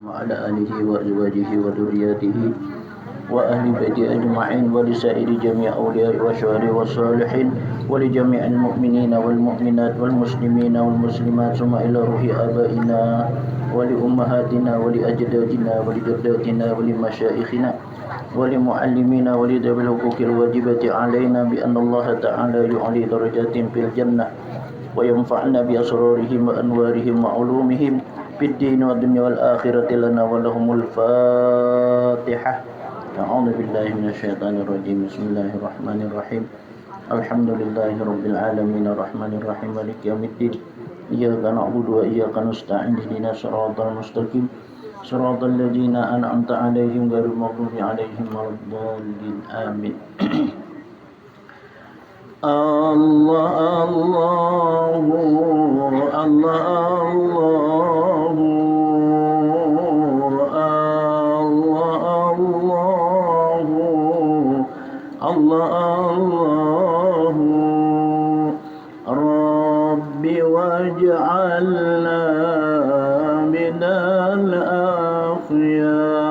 وعلى آله وأزواجه وذرياته وأهل بيته أجمعين ولسائر جميع أولياء والشهداء والصالحين ولجميع المؤمنين والمؤمنات والمسلمين والمسلمات ثم إلى روح آبائنا ولأمهاتنا ولأجدادنا ولجداتنا ولمشايخنا ولمعلمينا ولذوي الحقوق الواجبة علينا بأن الله تعالى يعلي درجات في الجنة وينفعنا بأسرارهم وأنوارهم وعلومهم في الدين والدنيا والآخرة لنا ولهم الفاتحة. أعوذ بالله من الشيطان الرجيم. بسم الله الرحمن الرحيم. الحمد لله رب العالمين الرحمن الرحيم مالك يوم الدين إياك نعبد وإياك نستعين اهدنا الصراط المستقيم صراط الذين أنعمت عليهم غير المغضوب عليهم ولا الضالين آمين. Allah Allahu Allah Allahu Allah Allahu Rabbi waj'alna minal akhyar.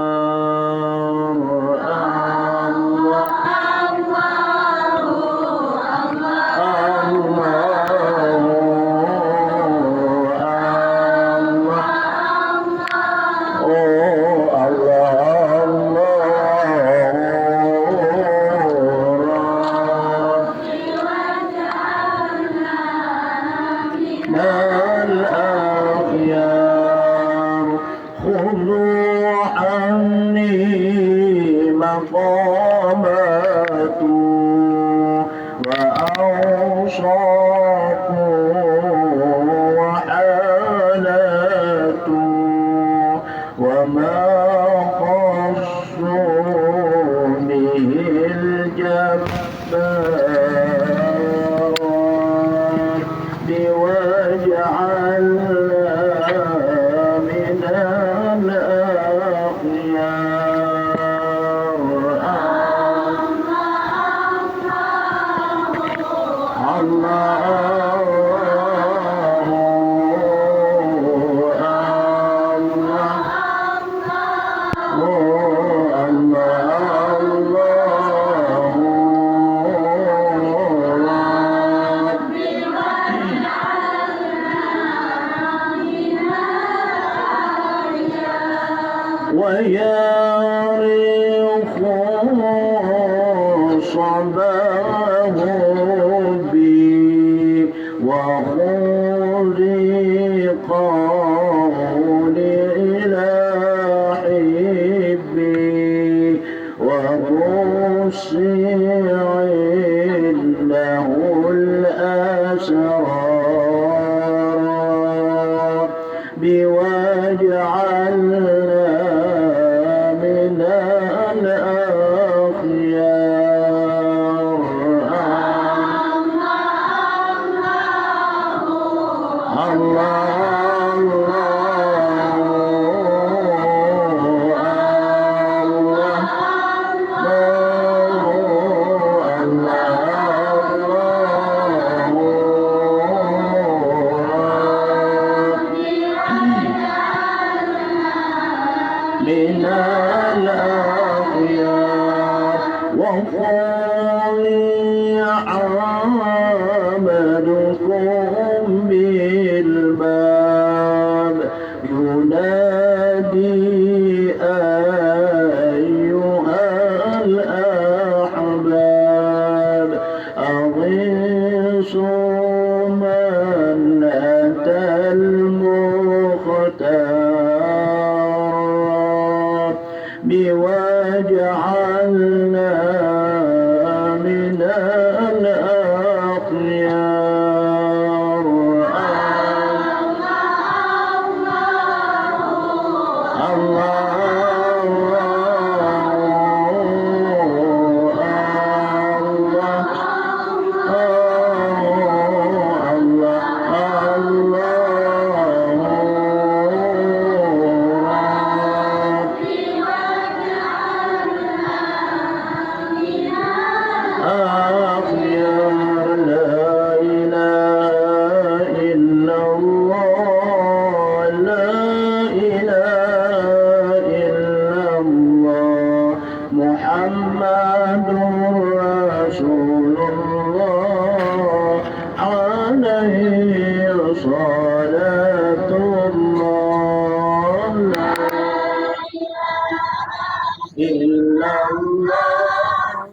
إلا الله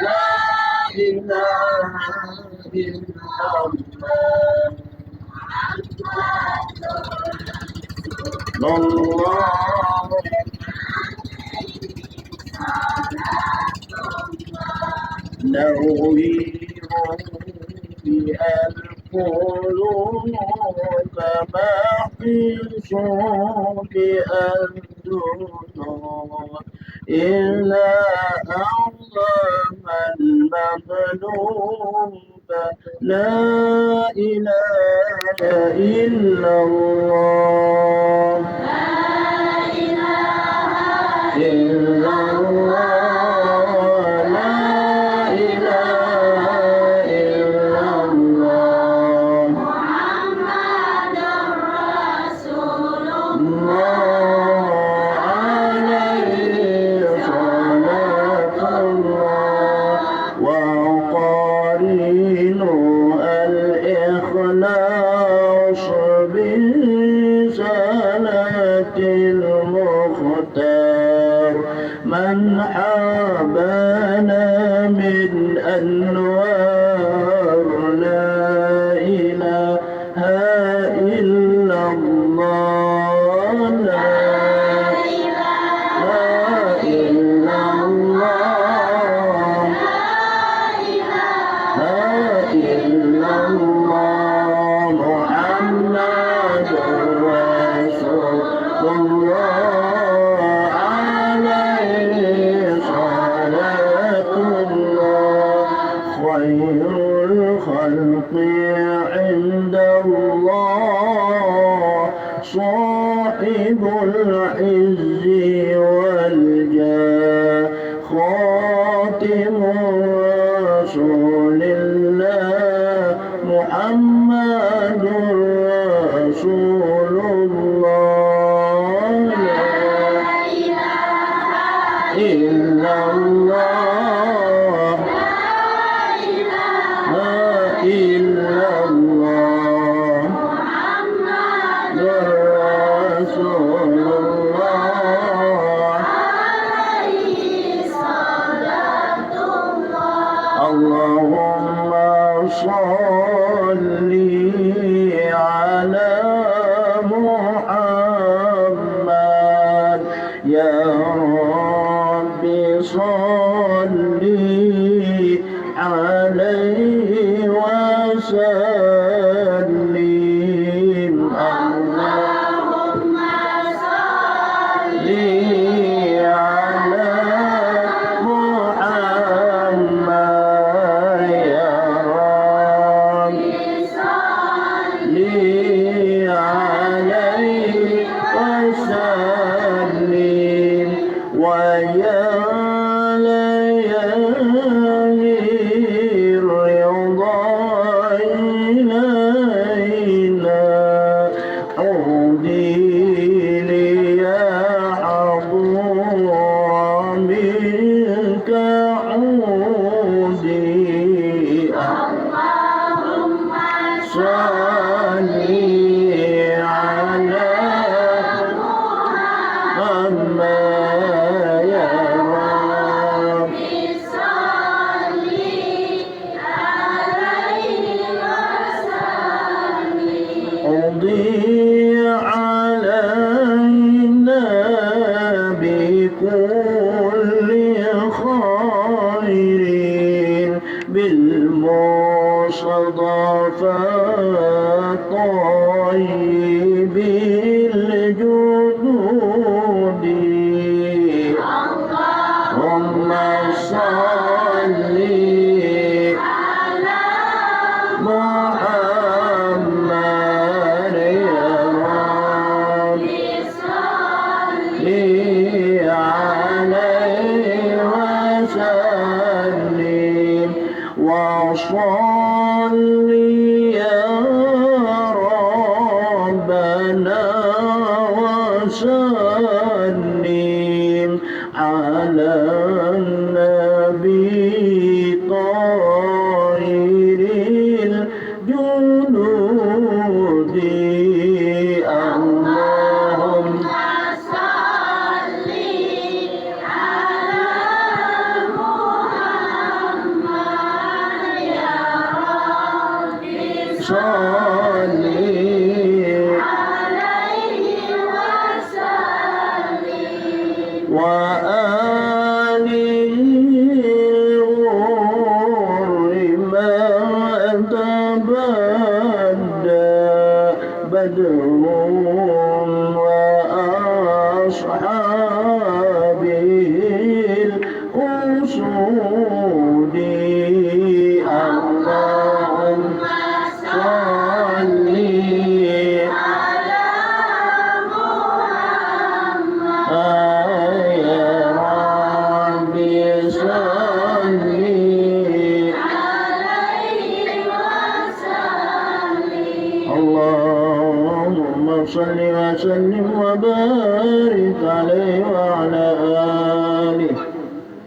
لا إله إلا الله نوير بها القلوب محيص بها الذنوب إلا أعظم المغلوب لا إله إلا الله إلا الله لا إله إلا الله محمد رسول الله عليه صلاة الله وقارن الإخلاص برسالة المختار من حابنا من أنوار لا إله إلا الله لا إله إلا الله لا إلا الله محمد رسول الله عليه صلاة الله خير الخلق عند الله صاحب العز والجاه خاتم رسول الله محمد رسول الله لا إله إلا الله لا إلا الله محمد رسول الله اللهم صل على محمد يا رب صل عليه وسلم اللهم صل على محمد يا رب صل عليه وسلم ويا ليالي الرضا إلينا عودي لي حضور منك عودي اللهم صل على محمد يا رب صل عليه وسلم أضيع علينا بكل خير بالمصطفى طيب الجدود اللهم صل على محمد يا رب صل عليه وسلم وصل يا ربنا وسلم على النبي طاهر الجنود اللهم صل وآله ما تبدى بدر وأصحابه الأسود اللهم صل اللهم صل وسلم وبارك عليه وعلى آله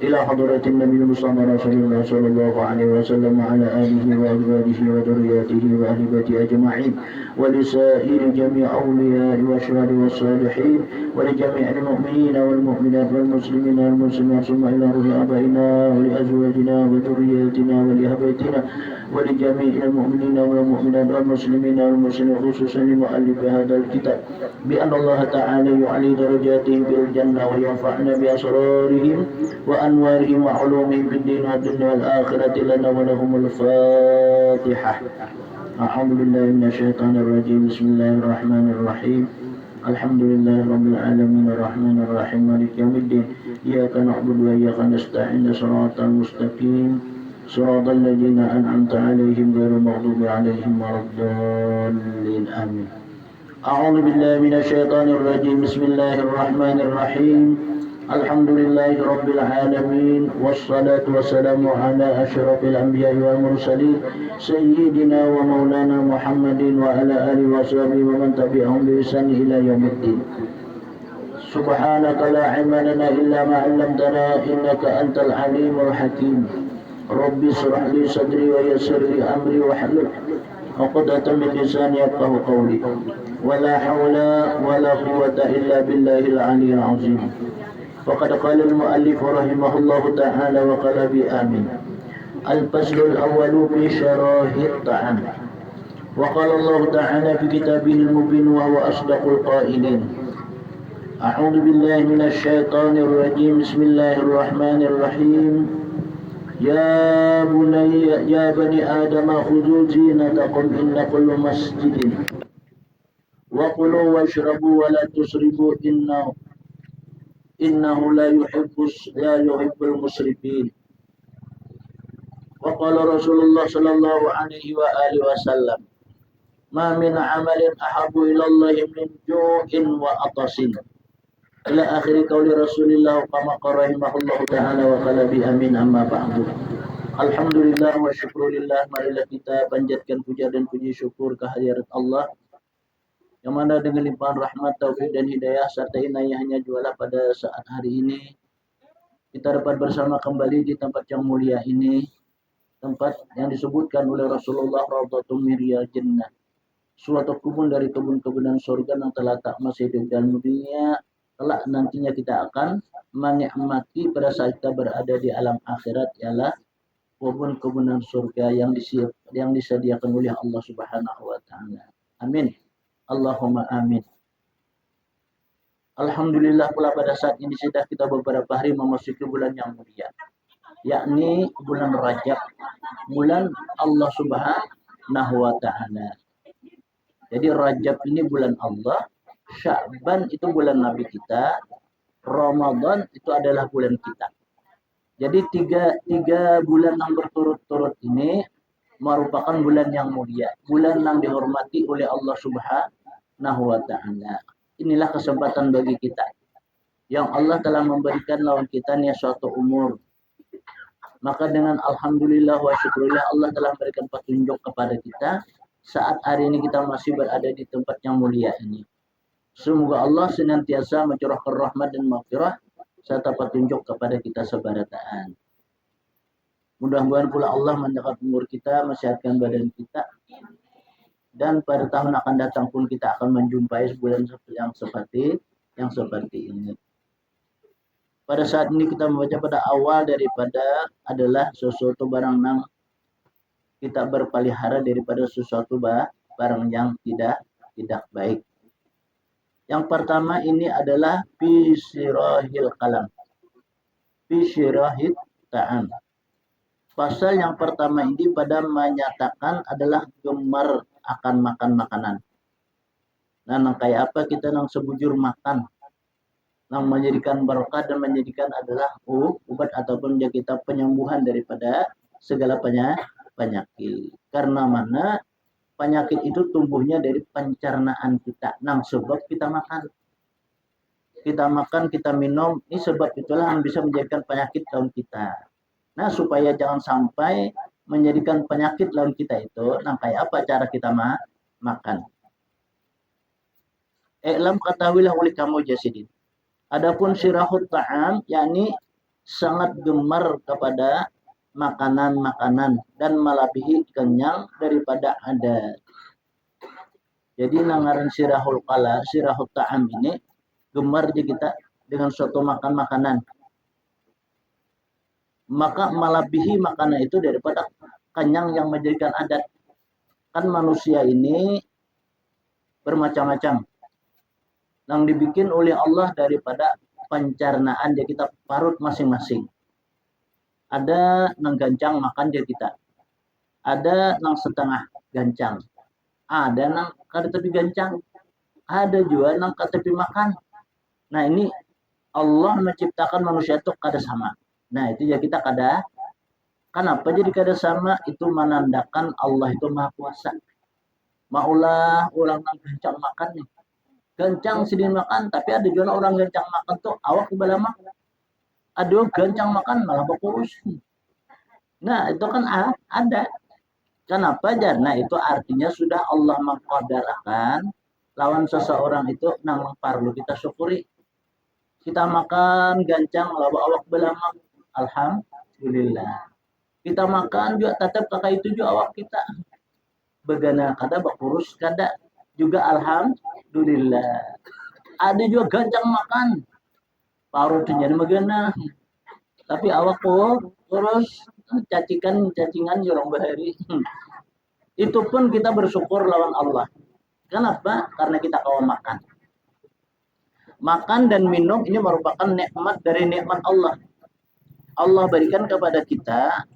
إلى حضرة النبي المصطفى رسول الله صلى الله عليه وسلم وعلى آله وأزواجه وذرياته وأهل بيته أجمعين ولسائر جميع أولياء والأشرار والصالحين ولجميع المؤمنين والمؤمنات والمسلمين والمسلمات ثم إلى روح آبائنا ولأزواجنا وذرياتنا ولأهل بيتنا ولجميع المؤمنين والمؤمنات والمسلمين والمسلمين خصوصا لمؤلف هذا الكتاب بأن الله تعالى يعلي درجاتهم في الجنة وينفعنا بأسرارهم وأنوارهم وعلومهم في الدين والدنيا والآخرة لنا ولهم الفاتحة. أعوذ بالله من الشيطان الرجيم. بسم الله الرحمن الرحيم. الحمد لله رب العالمين الرحمن الرحيم مالك يوم الدين إياك نعبد وإياك نستعين صراط المستقيم صراط الذين أنعمت عليهم غير المغضوب عليهم ولا الضالين آمين. أعوذ بالله من الشيطان الرجيم. بسم الله الرحمن الرحيم. الحمد لله رب العالمين والصلاة والسلام على أشرف الأنبياء والمرسلين سيدنا ومولانا محمد وعلى آله وصحبه ومن تبعهم بإحسان إلى يوم الدين. سبحانك لا علم لنا إلا ما علمتنا إنك أنت العليم الحكيم. رب اشرح لي صدري ويسر لي أمري واحلل عقدة من لساني يفقهوا قولي ولا حول ولا قوة إلا بالله العلي العظيم. وقد قال المؤلف رحمه الله تعالى وقال بآمين. الفصل الأول في شرائح الطعام. وقال الله تعالى في كتابه المبين وهو أصدق القائلين. أعوذ بالله من الشيطان الرجيم. بسم الله الرحمن الرحيم. يا بني آدم خذوا زينتكم عند كل مسجد وكلوا واشربوا ولا تسرفوا إنه لا يحب المسرفين. وقال رسول الله صلى الله عليه وآله وسلم ما من عمل أحب إلى الله من جوع وعطش إلى آخر قول رسول الله كما قال رحمه الله تعالى وقال بآمين. أما بعد. Alhamdulillah wa syukurillah. Marilah kita panjatkan puja dan puji syukur kehadirat Allah yang mana dengan limpahan rahmat, taufik dan hidayah serta inayahnya jualah pada saat hari ini kita dapat bersama kembali di tempat yang mulia ini, tempat yang disebutkan oleh Rasulullah Raudhatun min Riyadil Jannah, suatu kebun dari kebun-kebunan surga yang terletak masih di dalam dunia. Kelak nantinya kita akan menikmati pada saat kita berada di alam akhirat ialah kebun-kebunan surga yang disediakan oleh Allah Subhanahu wa taala. Amin. Allahumma amin. Alhamdulillah pula pada saat ini sudah kita beberapa hari memasuki bulan yang mulia, yakni bulan Rajab, bulan Allah Subhanahu wa taala. Jadi Rajab ini bulan Allah, Sya'ban itu bulan Nabi kita, Ramadan itu adalah bulan kita. Jadi tiga bulan yang berturut-turut ini merupakan bulan yang mulia, bulan yang dihormati oleh Allah Subhanahu wa taala. Inilah kesempatan bagi kita yang Allah telah memberikan lawan kita nih suatu umur. Maka dengan alhamdulillah wa syukurillah Allah telah memberikan petunjuk kepada kita saat hari ini kita masih berada di tempat yang mulia ini. Semoga Allah senantiasa mencurahkan rahmat dan maghfirah serta petunjuk kepada kita sebarataan. Mudah-mudahan pula Allah menjaga umur kita, mensehatkan badan kita, dan pada tahun akan datang pun kita akan menjumpai bulan yang seperti ini. Pada saat ini kita membaca pada awal daripada adalah sesuatu barang yang kita berpelihara daripada sesuatu barang yang tidak baik. Yang pertama ini adalah fisirahil kalam. Fisirahil ta'am. Pasal yang pertama ini pada menyatakan adalah gemar akan makan makanan. Nah, nang kayak apa kita nang sebujur makan, nang menjadikan barokah dan menjadikan adalah obat ataupun kita penyembuhan daripada segala penyakit. Karena mana penyakit itu tumbuhnya dari pencernaan kita. Nang sebab kita makan. Kita makan, kita minum, ini sebab itulah yang bisa menjadikan penyakit dalam kita. Nah, supaya jangan sampai menjadikan penyakit dalam kita itu, nah kayak apa cara kita makan. I'lam ketahuilah oleh kamu jasidin. Adapun sirahut ta'am, yakni sangat gemar kepada makanan-makanan dan melebihi kenyang daripada adat. Jadi nangaran sirahul qala, sirahut ta'am ini gemar di kita dengan suatu makan makanan. Maka melebihi makanan itu daripada kenyang yang menjadikan adat. Kan manusia ini bermacam-macam. Yang dibikin oleh Allah daripada pencernaan dia kita parut masing-masing. Ada nang gancang makan dia kita. Ada nang setengah gancang. Ada nang kada tepi gancang. Ada juga nang kada tepi makan. Nah, ini Allah menciptakan manusia itu kada sama. Nah, itu ya kita kada. Kenapa jadi kada sama? Itu menandakan Allah itu Maha Kuasa. Maulah orang nang gancang makan nih. Gancang sedih makan, tapi ada juga orang gancang makan tuh awak kebalama. Ada gancang makan malah berkurus. Nah, itu kan ada. Kenapa? Karena itu artinya sudah Allah mengqadarkan lawan seseorang itu nang perlu kita syukuri. Kita makan gancang lawa awak belama, alhamdulillah. Kita makan juga tetap kakak itu juga awak kita. Begana kada berkurus kada juga alhamdulillah. Ada juga gancang makan. Paru jadi megana. Tapi awak kurus cacingan jorong bahari. Itu pun kita bersyukur lawan Allah. Kenapa? Karena kita kawan makan. Makan dan minum ini merupakan nikmat dari nikmat Allah. Allah berikan kepada kita.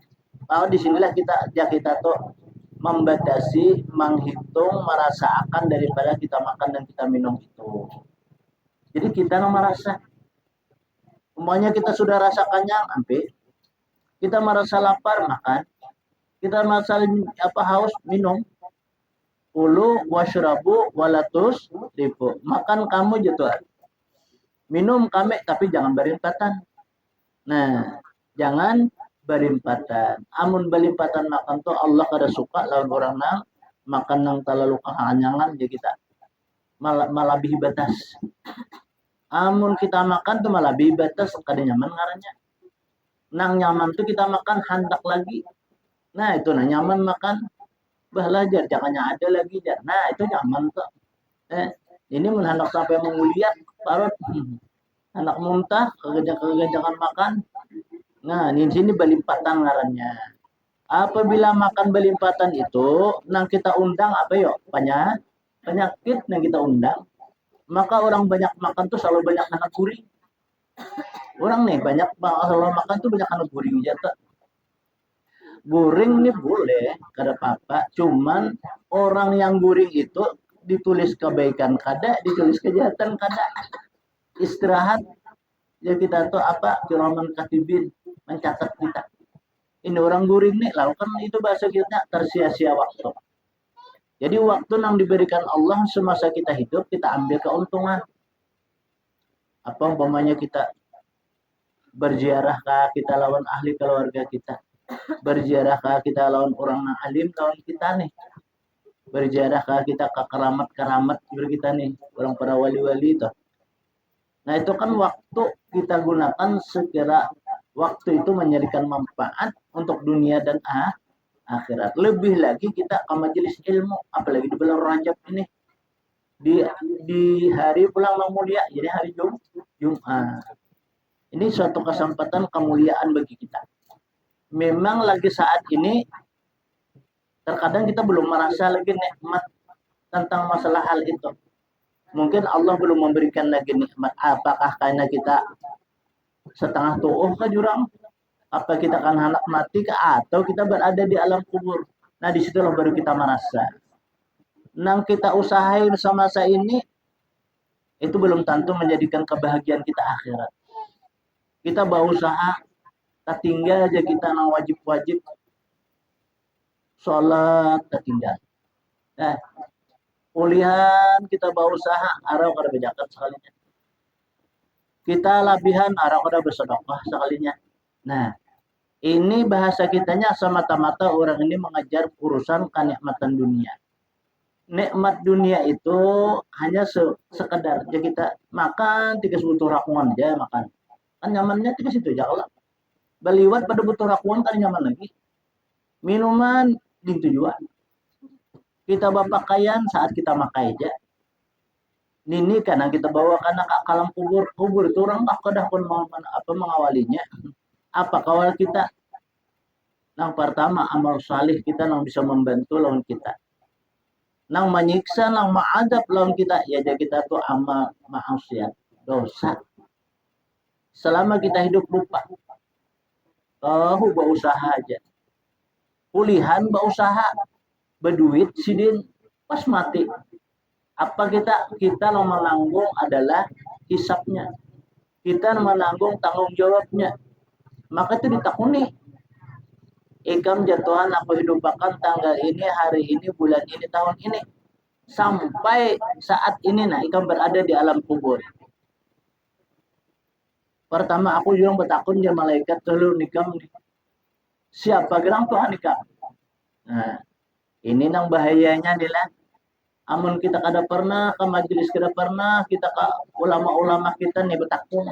Disinilah kita tuh membatasi, menghitung, merasakan daripada kita makan dan kita minum itu. Jadi kita merasa, umpamanya kita sudah rasa kenyang, sampai kita merasa lapar makan, kita merasa haus minum. Ulu washrabu walatus ribu. Makan kamu gitu. Minum kami tapi jangan berimpatan. Nah, jangan berimpatan. Amun berimpatan makan tuh Allah kada suka lawan orang nang makan nang terlalu kehanyangan je kita. Malabihi batas. Amun kita makan tuh malabihi batas kada nyaman ngarannya. Nang nyaman tuh kita makan handak lagi. Nah, itu nah nyaman makan. Belajar jangannya ada lagi jar. Nah, itu nyaman tuh. Ini menhandak sampai menguliat parut anak muntah kegenjangan makan. Nah, di sini belimpatan ngarannya. Apabila makan belimpatan itu, nang kita undang apa yuk? Penyakit yang kita undang. Maka orang banyak makan tuh selalu banyak anak guring. Orang nih banyak selalu makan tuh banyak anak guring jatuh. Guring nih boleh, kada apa-apa. Cuman orang yang guring itu ditulis kebaikan kada, ditulis kejahatan kada. Istirahat ya kita tuh kiraman katibin mencatat kita. Ini orang guring nih, lakukan itu bahasa kita tersia-sia waktu. Jadi waktu yang diberikan Allah semasa kita hidup kita ambil keuntungan. Apa umpamanya kita berziarah kita lawan ahli keluarga kita. Berziarah kita lawan orang alim lawan kita nih. Berziarah kita ke keramat-keramat kita nih, orang para wali-wali itu. Nah, itu kan waktu kita gunakan sekira waktu itu menjadikan manfaat untuk dunia dan akhirat. Lebih lagi kita ke majelis ilmu, apalagi di bulan Rajab ini. Di hari pulang yang mulia, jadi hari Jumat. Ini suatu kesempatan kemuliaan bagi kita. Memang lagi saat ini terkadang kita belum merasa lagi nikmat tentang masalah hal itu. Mungkin Allah belum memberikan lagi nikmat. Apakah karena kita setengah tuh ke jurang? Apa kita akan hendak mati atau kita berada di alam kubur? Nah disitulah baru kita merasa. Nang kita usahain sama saya ini itu belum tentu menjadikan kebahagiaan kita akhirat. Kita berusaha, tak tinggal aja kita nang wajib-wajib sholat tak tinggal. Nah, kuliahan kita berusaha arah kada bejakat sekalinya. Kita labihan arah kada bersedekah sekalinya. Nah, ini bahasa kitanya semata-mata orang ini mengejar urusan kenikmatan dunia. Nikmat dunia itu hanya sekedar aja kita makan tiga butuh rakungan aja makan. Kan nyamannya tiga situ aja Allah. Baliwat pada butuh rakungan kan nyaman lagi. Minuman di tujuan. Kita berpakaian saat kita makai aja. Ini karena kita bawa karena kalam kubur itu orang kadah pun mengawalinya. Apa kawal kita? Yang pertama amal salih kita yang bisa membantu lawan kita. Nang menyiksa, nang ma'adab lawan kita, ya jadi kita tuh amal maksiat, dosa. Selama kita hidup lupa, kau berusaha aja. Pulihan berusaha, berduit sidin, pas mati. Apa kita yang menanggung adalah hisapnya. Kita menanggung tanggung jawabnya. Maka itu ditakuni. Ikam jatuhan aku hidupakan tanggal ini, hari ini, bulan ini, tahun ini. Sampai saat ini nah ikam berada di alam kubur. Pertama aku juga bertakun dia malaikat telur nikam. Siapa gerang Tuhan nikam? Nah, ini nang bahayanya adalah amun kita kada pernah ke majelis, kada pernah kita ke ulama-ulama kita nih bertakun.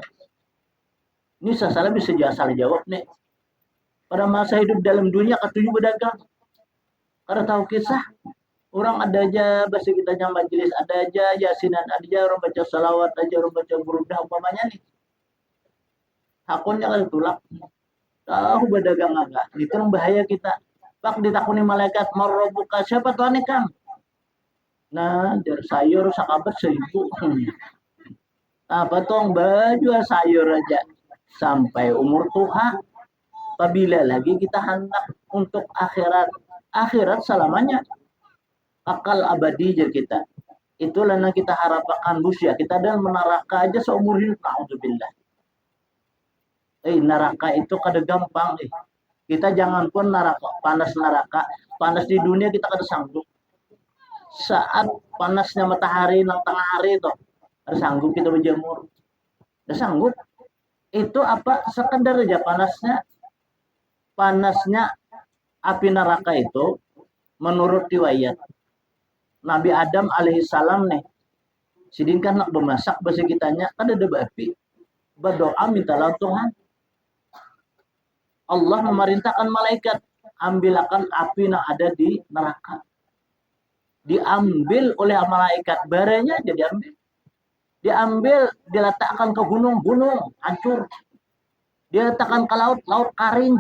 Ini salah bisa salah jawab nih. Pada masa hidup dalam dunia ketujuh berdagang. Karena tahu kisah orang ada aja bahasa kita yang majelis, ada aja yasinan, ada aja orang baca salawat, aja orang baca burudah umpamanya nih. Hakunnya kan tulak. Tahu berdagang agak. Itu yang bahaya kita. Pak ditakuni malaikat marrobuka siapa Tuhan ikam? Nah, dari sayur sakabat 1000. Apa tong baju sayur aja sampai umur tua. Apabila lagi kita hendak untuk akhirat selamanya akal abadi jadi kita. Itulah yang kita harapkan busya. Kita dan menaraka aja seumur hidup. Alhamdulillah. Neraka itu kada gampang. Kita jangan pun neraka, panas di dunia kita kada sanggup. Saat panasnya matahari nang tengah hari itu, kada sanggup kita berjemur. Kada sanggup. Itu apa sekedar aja panasnya api neraka itu menurut riwayat Nabi Adam alaihissalam nih sidinkan nak bermasak bahasa kitanya kan ada api berdoa mintalah Tuhan Allah memerintahkan malaikat ambilkan api yang ada di neraka diambil oleh malaikat baranya jadi diambil diletakkan ke gunung hancur diletakkan ke laut kering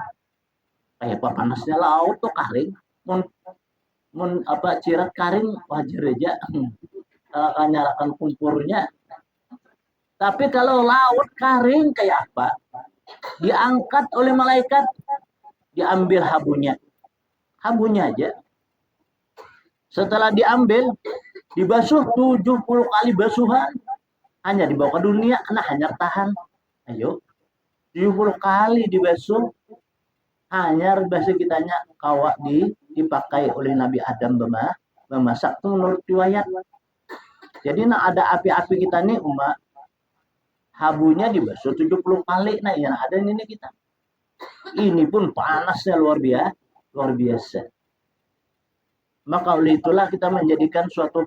kayak apa panasnya laut tuh kering cirat kering wajar aja akan nyalakan kumpurnya tapi kalau laut kering kayak apa diangkat oleh malaikat diambil habunya aja setelah diambil dibasuh 70 kali basuhan hanya dibawa ke dunia hanya tahan ayo 70 kali dibasuh hanya bahasa kitanya kawak dipakai oleh Nabi Adam memasak itu menurut riwayat. Jadi ada api-api kita nih umat habunya dibasuh 70 kali. Nah yang ada ini kita. Ini pun panasnya luar biasa. Maka oleh itulah kita menjadikan suatu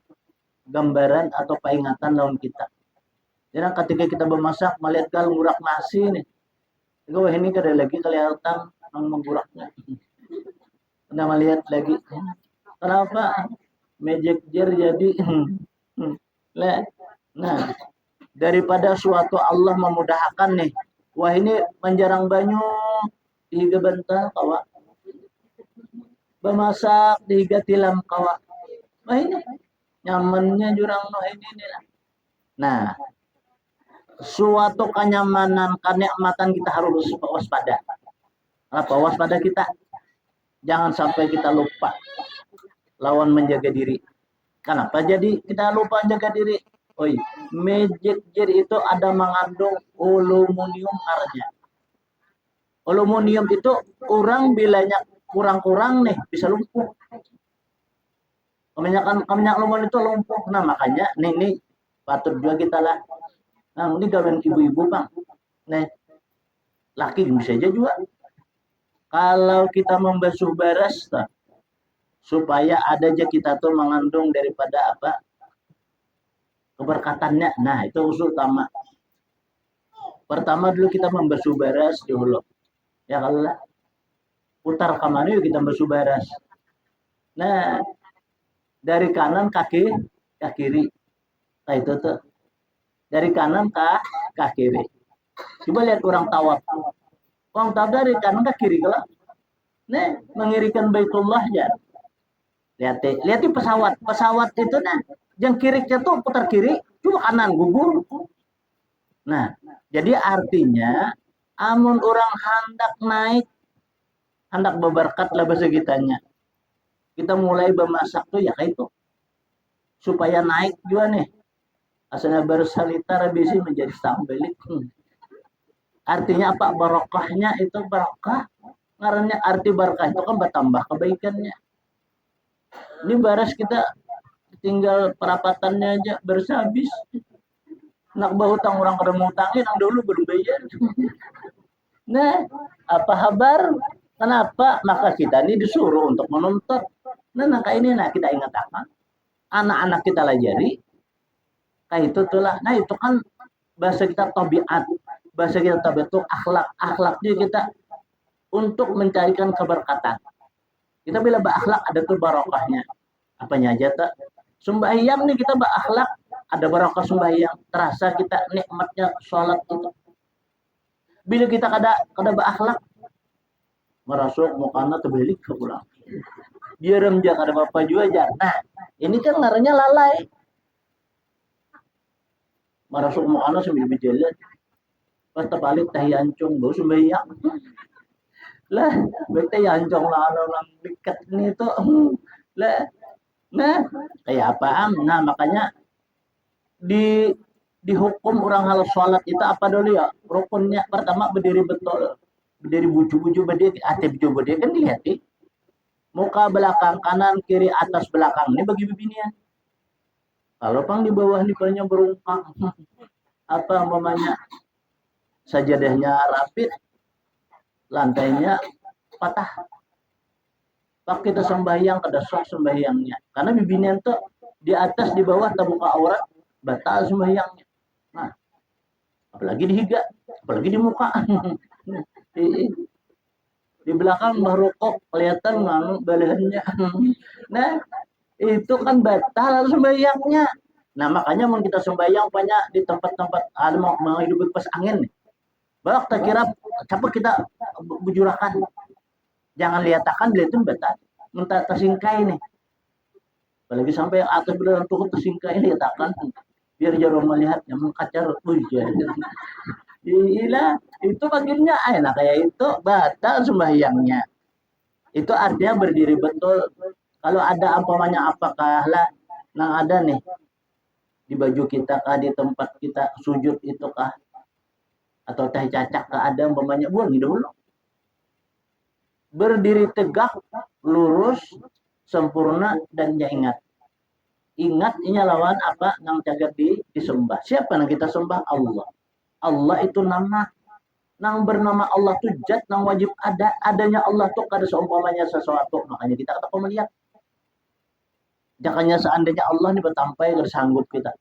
gambaran atau peringatan lawan kita. Jadi ketika kita memasak melihat kalau ngurak nasi nih. Wah ini kada lagi kelihatan mengguraknya. Pernah melihat lagi. Kenapa? Magic jar jadi. Nah, daripada suatu Allah memudahkan nih. Wah ini menjarang banyu dihiga bentar kawa. Bemasak dihiga tilam kawa. Wah ini nyamannya jurang no ini lah. Nah, suatu kenyamanan, kenikmatan kita harus waspada. Apa waspada kita? Jangan sampai kita lupa lawan menjaga diri. Kenapa jadi kita lupa jaga diri? Oi, magic jet itu ada mengandung aluminium harusnya. Aluminium itu orang bilanya kurang-kurang nih bisa lumpuh. Minyak aluminium itu lumpuh. Nah makanya nih patut juga kita lah. Nah ini gawean ibu-ibu bang. Nih laki bisa aja juga. Kalau kita membasuh baras, supaya ada aja kita tuh mengandung daripada apa keberkatannya. Nah itu usul utama. Pertama dulu kita membasuh baras dulu. Ya kalau putar ke mana yuk kita membasuh baras. Nah dari kanan kaki ke kiri. Nah itu tuh dari kanan ke kiri. Coba lihat orang tawaf. Orang tawaf dari kanan ke kiri kalau. Nah mengirikan Baitullah ya. Lihat pesawat itu nah yang kirinya tuh putar kiri cuma kanan gugur. Nah jadi artinya amun orang hendak berberkat lah bahasa kitanya, kita mulai bermasak tuh ya kayak itu supaya naik juga nih asalnya bersalita rabisi menjadi stambelik. Artinya apa? Barokahnya itu barokah. Karena arti barokah itu kan bertambah kebaikannya. Ini baras kita tinggal perapatannya aja bersabis. Nak bahutang orang kada ngutangin yang dulu belum bayar. Nah, apa kabar? Kenapa? Maka kita ini disuruh untuk menuntut. Nah, kayak ini nah kita ingat apa? Anak-anak kita lajari. Kayak itu tuh lah. Nah, itu kan bahasa kita tabiat. Bahasa kita tabiat itu akhlak. Akhlaknya kita untuk mencarikan keberkatan. Kita bila berakhlak ada tuh barokahnya. Apanya aja tak? Sembahyang nih kita berakhlak ada barokah sembahyang. Terasa kita nikmatnya sholat itu. Bila kita kada berakhlak merasuk mukana terbalik ke pulang. Dia remjak ada bapak juga aja. Nah, ini kan ngarannya lalai. Merasuk mukana sambil berjalan. Pas terbalik teh yancung bau sembahyang. Lah, baik teh yancung lah orang dekat nih tuh. Lah, nah kayak apaan? Nah makanya dihukum orang hal sholat itu apa dulu ya? Rukunnya pertama berdiri betul. Berdiri buju-buju berdiri, atip buju berdiri kan dilihat nih. Muka belakang, kanan, kiri, atas, belakang. Ini bagi bibinian. Kalau pang di bawah nih palingnya berumpang. Apa umpamanya sajadahnya rapid, lantainya patah. Pak kita sembahyang, kada sah sembahyangnya. Karena bibinian tuh di atas, di bawah, terbuka aurat, batal sembahyangnya. Nah, apalagi di higa, apalagi di muka. Di belakang merokok kelihatan nganu balahannya. Nah, itu kan batal sembahyangnya. Nah, makanya mau kita sembahyang banyak di tempat-tempat ada mau hidup pas angin nih. Bak tak kira capek kita bujurakan. Jangan liatakan dilihatin batal. Minta tersingkai nih. Apalagi sampai atas beneran tuh tersingkai liatakan. Biar jauh melihat yang mengkacar hujan. Gila, itu bagiannya enak kayak itu batal sembahyangnya. Itu artinya berdiri betul. Kalau ada ampamanya apakah lah yang ada nih di baju kita kah di tempat kita sujud itu kah atau teh cacak kah ada umpamanya buang dulu. Berdiri tegak, lurus, sempurna dan ya ingat. Ingat ini lawan apa yang jaga disembah. Siapa yang kita sembah? Allah. Allah itu nama nang bernama Allah tuh zat nang wajib adanya Allah tuh kada seumpamanya sesuatu, makanya kita kata melihat jangannya seandainya Allah ini bertampai bersanggup kita.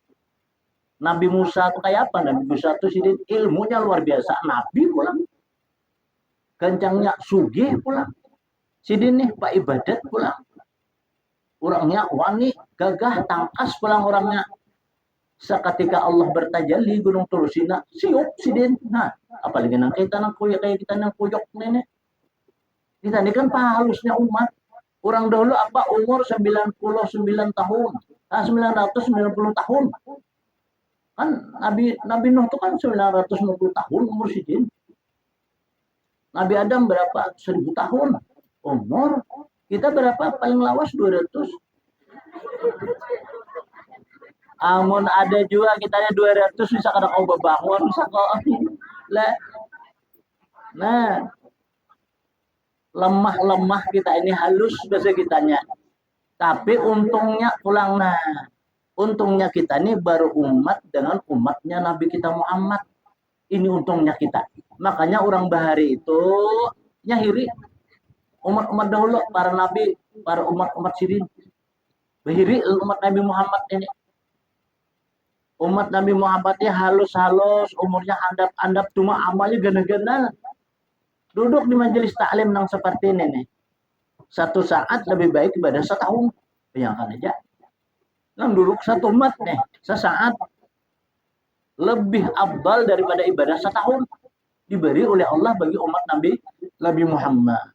Nabi Musa tuh kayak apa? Nabi Musa tuh sih ilmunya luar biasa, nabi pulang kencangnya sugih pulang sidin nih pak ibadat pulang orangnya wangi gagah tangkas pulang orangnya. Seketika Allah bertajalli gunung Turusina, siup sidin. Nah, apalagi nang kita nang kuyok kayak kita nang kuyok nenek. Kita ini kan pahalusnya umat. Orang dahulu apa umur 99 tahun, 990 tahun. Kan Nabi Nuh itu kan 950 tahun umur si jin. Nabi Adam berapa? 1000 tahun umur. Kita berapa? Paling lawas 200. Amun ada juga kitanya 200 bisa kada kau bebangun bisa kau lah. Nah, lemah-lemah kita ini halus bahasa kitanya. Tapi untungnya pulang untungnya kita ini baru umat dengan umatnya Nabi kita Muhammad. Ini untungnya kita. Makanya orang Bahari itu nyahiri umat-umat dahulu, para nabi, para umat-umat sirin. Bahiri umat Nabi Muhammad ini. Umat Nabi Muhammadnya halus-halus, umurnya andap-andap, cuma amalnya gana-gana. Duduk di majelis taklim yang seperti ini nih. Satu saat lebih baik ibadah setahun. Bayangkan aja. Yang duduk satu umat nih, sesaat lebih abdal daripada ibadah setahun diberi oleh Allah bagi umat Nabi Muhammad.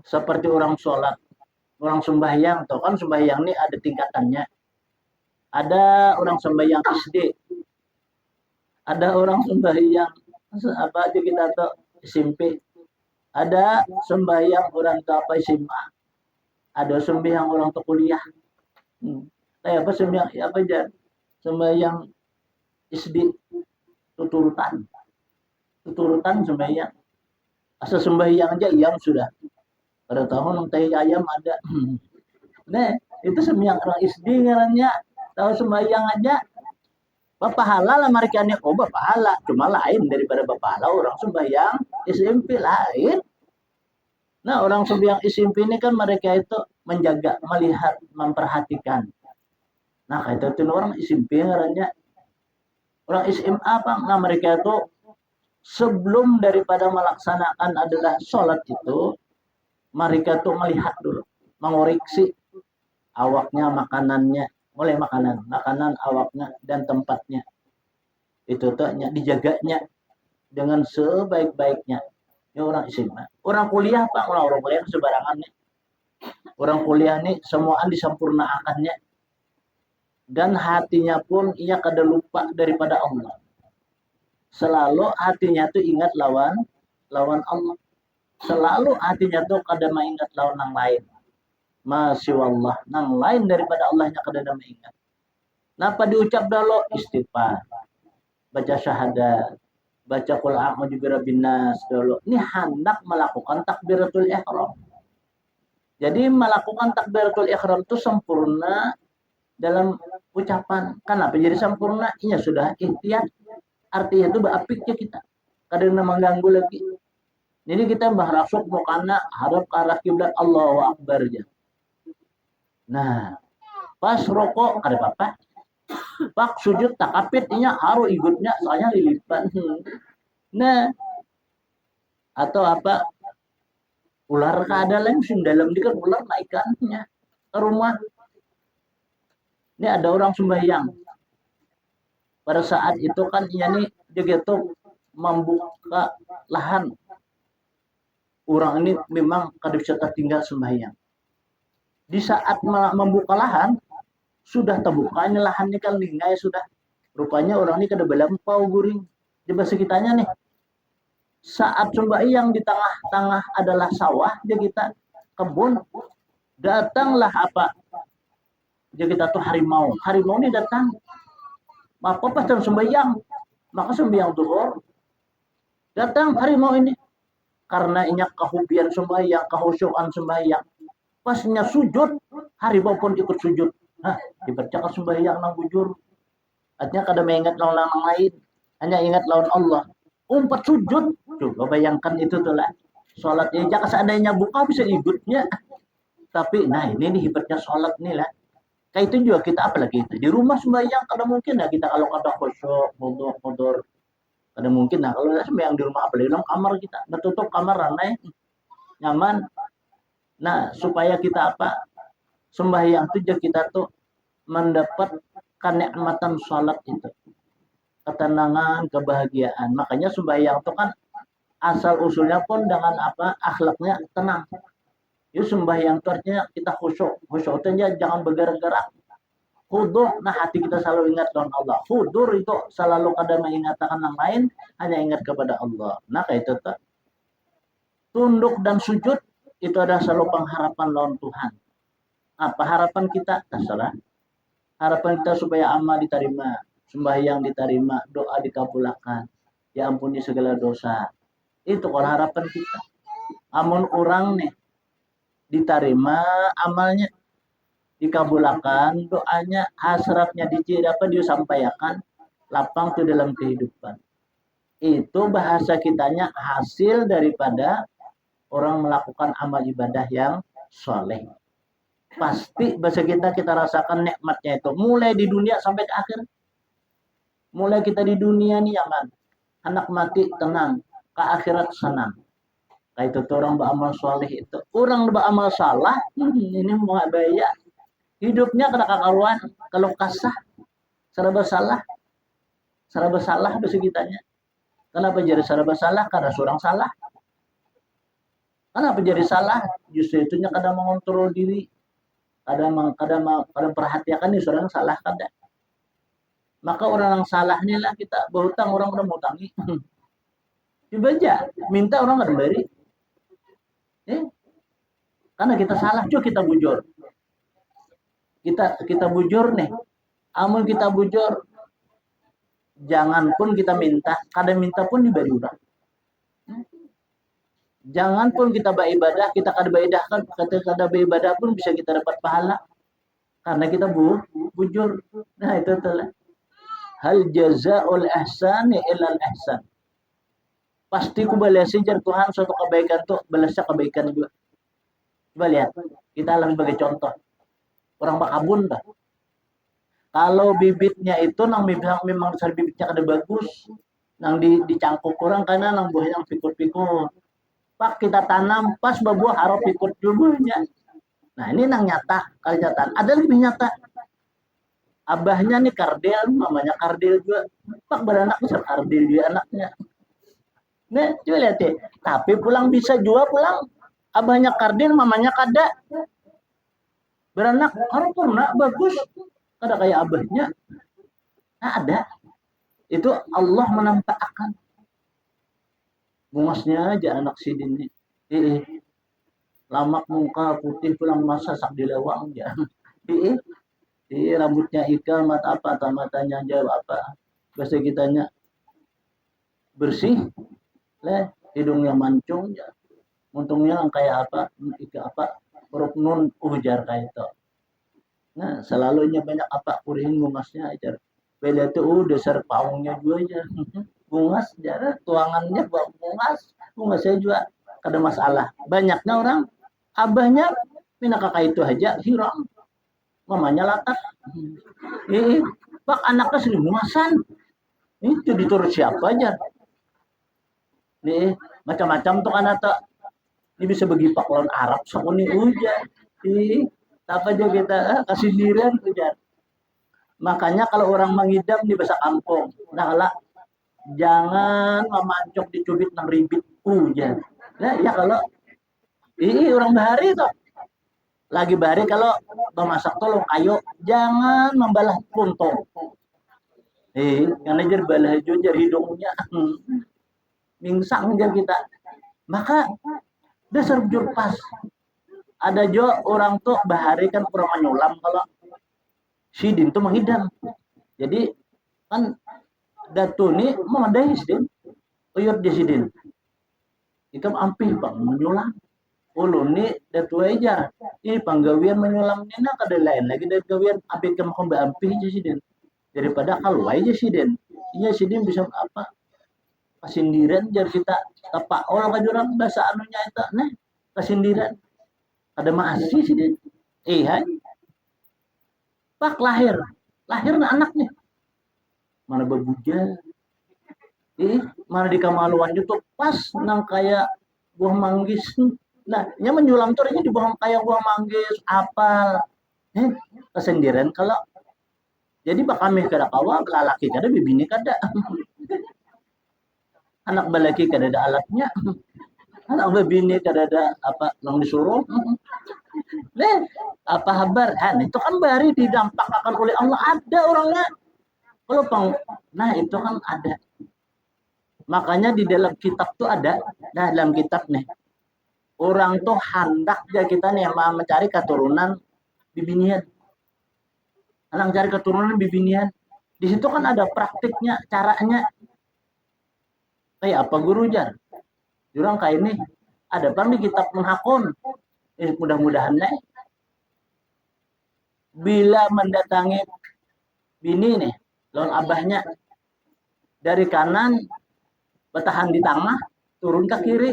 Seperti orang sholat, orang sembahyang, tuh kan sembahyang ini ada tingkatannya. Ada orang sembahyang SD, ada orang sembahyang apa aja kita tuh SMP, ada sembahyang orang tuh apa SMA, ada sembahyang orang tuh kuliah. Kayak apa sembahyang apa aja, sembahyang SD tuturutan sembahyang. Asal sembahyang aja iyam sudah. Pada tahun teh ayam ada. Nah, itu sembahyang orang SD ngarannya. Tahu sembahyang aja pahala lah mereka ini pahala cuma lain daripada pahala orang sembahyang SMP lain. Nah orang sembahyang SMP ini kan mereka itu menjaga, melihat, memperhatikan. Nah kayak itu orang SMP ngarannya. Orang SMA apa? Nah mereka itu sebelum daripada melaksanakan adalah sholat itu mereka tuh melihat dulu, mengoreksi awaknya, makanannya, mulai makanan awaknya dan tempatnya itu tuh dijaganya dengan sebaik-baiknya. Ini orang SMA. Orang kuliah pak, orang kuliah sebarangan nih. Orang kuliah nih semuaan disempurnakannya dan hatinya pun ia kada lupa daripada Allah. Selalu hatinya tuh ingat lawan Allah. Selalu hatinya tuh kada mengingat lawan yang lain. Masya Allah, nang lain daripada Allahnya kada mengingat. Napa diucap dulu istighfar, baca syahadat, baca qul a'udzu birabbin nas dulu. Ini hendak melakukan takbiratul ihram. Jadi melakukan takbiratul ihram itu sempurna dalam ucapan. Kenapa jadi sempurna? Ini sudah ikhtiar. Artinya itu beapiknya kita. Kadang mengganggu lagi. Jadi kita berharap mau karena harap ke arah kiblat Allahu Akbar aja. Nah, pas rokok ada apa-apa. Pak sujud takapitnya harus ikutnya soalnya lilipan. Nah, atau apa? Ular kada lain sing dalam dia kan ular naikannya ke rumah. Ini ada orang sembahyang. Pada saat itu kan ia nih dia gitu membuka lahan. Orang ini memang kada bisa tertinggal sembahyang. Di saat membuka lahan, sudah terbukanya lahannya kan lingai sudah. Rupanya orang ini kada belampau guring. Di bahasa kitanya nih, saat sembahyang di tengah-tengah adalah sawah, dia kita kebun, datanglah apa? Dia kita tuh harimau. Harimau ini datang. Apa pas sembahyang? Maka sembahyang zuhur. Datang harimau ini. Karena inya kehubian sembahyang, kehusyuan sembahyang. Pasnya sujud, harimau pun ikut sujud. Hah, dibacakan sembahyang nang bujur. Artinya kada mengingat lawan lain, hanya ingat lawan Allah. Umpat sujud, coba bayangkan itu tuh lah. Sholat ya, jangan seandainya buka bisa ikutnya. Tapi, nah ini nih hebatnya sholat nih lah. Kayak itu juga kita apalagi itu di rumah sembahyang kada mungkin lah kita kalau kada khusyuk, mundur, kada mungkin lah kalau sembahyang di rumah apalagi dalam kamar kita, tertutup kamar ranai, nyaman. Nah, supaya kita apa? Sembahyang itu kita tuh mendapat kenikmatan sholat itu. Ketenangan, kebahagiaan. Makanya sembahyang itu kan asal usulnya pun dengan apa? Akhlaknya tenang. Yuk sembahyang itu artinya kita khusyuk. Khusyuk itu jangan bergerak-gerak. Khudu, nah hati kita selalu ingat dengan Allah. Khudur itu selalu kada mengatakan yang lain, hanya ingat kepada Allah. Nah kayak itu tuh. Tunduk dan sujud itu adalah selalu pengharapan lawan Tuhan. Apa harapan kita? Terserah. Harapan kita supaya amal diterima, sembahyang diterima, doa dikabulkan, ya ampuni segala dosa. Itu kalau harapan kita. Amun orang nih diterima amalnya, dikabulkan doanya, hasratnya dapat disampaikan, lapang tuh dalam kehidupan. Itu bahasa kitanya hasil daripada orang melakukan amal ibadah yang soleh. Pasti bahasa kita rasakan nikmatnya itu mulai di dunia sampai ke akhir. Mulai kita di dunia nih aman, anak mati tenang, ke akhirat senang. Kayak itu orang beramal soleh itu, orang beramal salah, ini mau bayar hidupnya kena kakaruan kalau kasah, serba salah bahasa kitanya. Kenapa jadi serba salah? Karena seorang salah. Kenapa jadi salah? Justru itunya kadang mengontrol diri. Kadang perhatikan nih seorang salah kada. Maka orang yang salah ini lah kita berhutang, orang udah mau tangi. Coba aja minta orang nggak beri. Karena kita salah, coba kita bujur. Kita bujur nih. Amun kita bujur, jangan pun kita minta, kadang minta pun diberi orang. Jangan pun kita beribadah, kita kada beribadahkan, kada beribadah pun bisa kita dapat pahala. Karena kita bujur. Nah itu telah. Hal jazaa'ul ihsani illal ihsan. Pasti ku balasi jar Tuhan suatu kebaikan tuh balasnya kebaikan juga. Coba lihat, kita alami sebagai contoh. Orang bakabun dah. Kalau bibitnya itu nang memang besar bibitnya kada bagus, nang dicangkuk orang karena nang buah yang pikut-pikut. Pak kita tanam pas berbuah harap pikut dulunya. Nah ini nang nyata, kalau nyata ada lebih nyata. Abahnya nih kardel, mamanya kardel juga. Pak beranak besar kardel juga anaknya. Nah coba lihat deh. Tapi pulang bisa jual pulang. Abahnya kardel, mamanya kada. Beranak harus pernah bagus. Kada kayak abahnya. Nah ada. Itu Allah menampakkan. Bungasnya aja anak sidin ini. Lamak muka putih pulang masa sak dilewang ya. Rambutnya ikan, mata apa, matanya jauh apa. Bahasa kitanya bersih. Hidungnya mancung ya. Untungnya kayak apa, huruf nun ujar kayak itu. Nah, selalunya banyak apa kuring bungasnya aja. Beda tuh dasar paungnya juga aja. Bungas jarang tuangannya buat bungas saya juga kada masalah. Banyaknya orang abahnya mina kakak itu aja hiram, mamanya latak. Pak anaknya sering bungasan, itu diturut siapa aja. Nih macam-macam tuh anak tuh. Ini bisa bagi pak lawan Arab sama nih hujan. Apa aja kita kasih dirian hujan. Makanya kalau orang mengidam di bahasa kampung, nah jangan memancok dicubit nang ribit hujan. Nah ya kalau orang bahari tuh lagi bahari kalau memasak tolong ayo jangan membalah puntung. Karena jar balah jar hidungnya mingsang jar kita. Maka dasar bujur pas. Ada jo orang tuh bahari kan kurang menyulam kalau sidin tuh menghidam. Jadi kan datu ni memadai sidin. Uyur di sidin. Ikam ampih bang menyulam. Ulun ni datu aja. Ini panggawian menyulam ni nak ada lain lagi dari gawian ampih kam ampih aja sidin. Daripada kalau aja sidin. Iya sidin bisa apa? Kasindiran jar kita tapak orang kajurang bahasa anunya itu nah kasindiran. Ada masih sidin. Hai. Pak lahir na anaknya. Mana berbuja. Mana di kamaluan itu pas nang kayak buah manggis. Nah, nya menyulam tuh di buah kayak buah manggis, apal. Kesendiran kalau jadi bak kami kada kawa, lalaki kada bibini kada. Anak balaki kada ada alatnya. Anak bibini kada ada apa nang disuruh. Apa kabar? Itu kan bari didampakkan oleh Allah, ada orangnya. Kalau nah itu kan ada. Makanya di dalam kitab tuh ada, dalam kitab nih. Orang tuh hendak ya kita nih mencari keturunan bibinian. Hendak mencari keturunan bibinian. Di situ kan ada praktiknya, caranya. Kayak apa guru jar? Jurang kayak ini ada bang di kitab menghakon. Mudah-mudahan nih bila mendatangi bini nih, lawan abahnya dari kanan bertahan di tengah, turun ke kiri.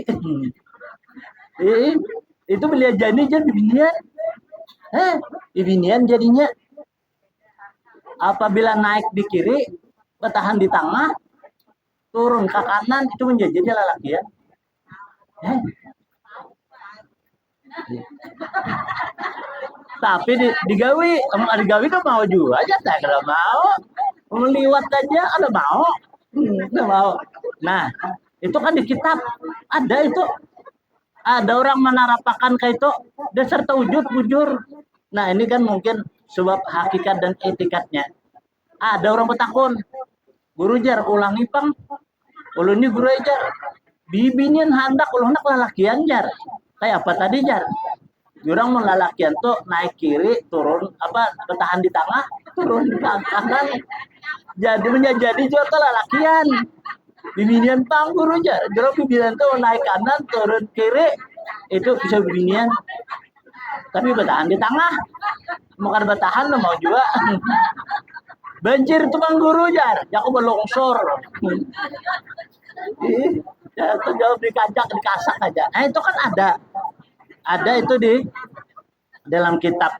Itu beliau jadi bibinian. Bibinian jadinya apabila naik di kiri, bertahan di tengah, turun ke kanan, itu menjadi lelaki ya. Tapi digawi, digawi kan mau juga aja, tak kalau mau meliwat aja, ada mau, nggak mau. Nah, itu kan di kitab ada itu, ada orang menarapakan kayak itu dasar tawujud bujur. Nah ini kan mungkin sebab hakikat dan etikatnya. Ada orang bertakun, guru jar ulangi pang, ulun ini guru jar, bibinian hendak ulun nak lalakian jar. Kayak apa tadi jar? Jurang melalakian tuh naik kiri, turun apa bertahan di tengah, turun di kanan. Jadi menjadi juga lalakian. Bibinian pang guru jar. Jurang bibinian tuh naik kanan, turun kiri, itu bisa bibinian. Tapi bertahan di tengah. Bukan bertahan mau juga. Banjir tuh bang guru jar. Ya aku berlongsor. Ya jauh dikajak, dikasak aja. Nah itu kan ada. Ada itu di dalam kitab.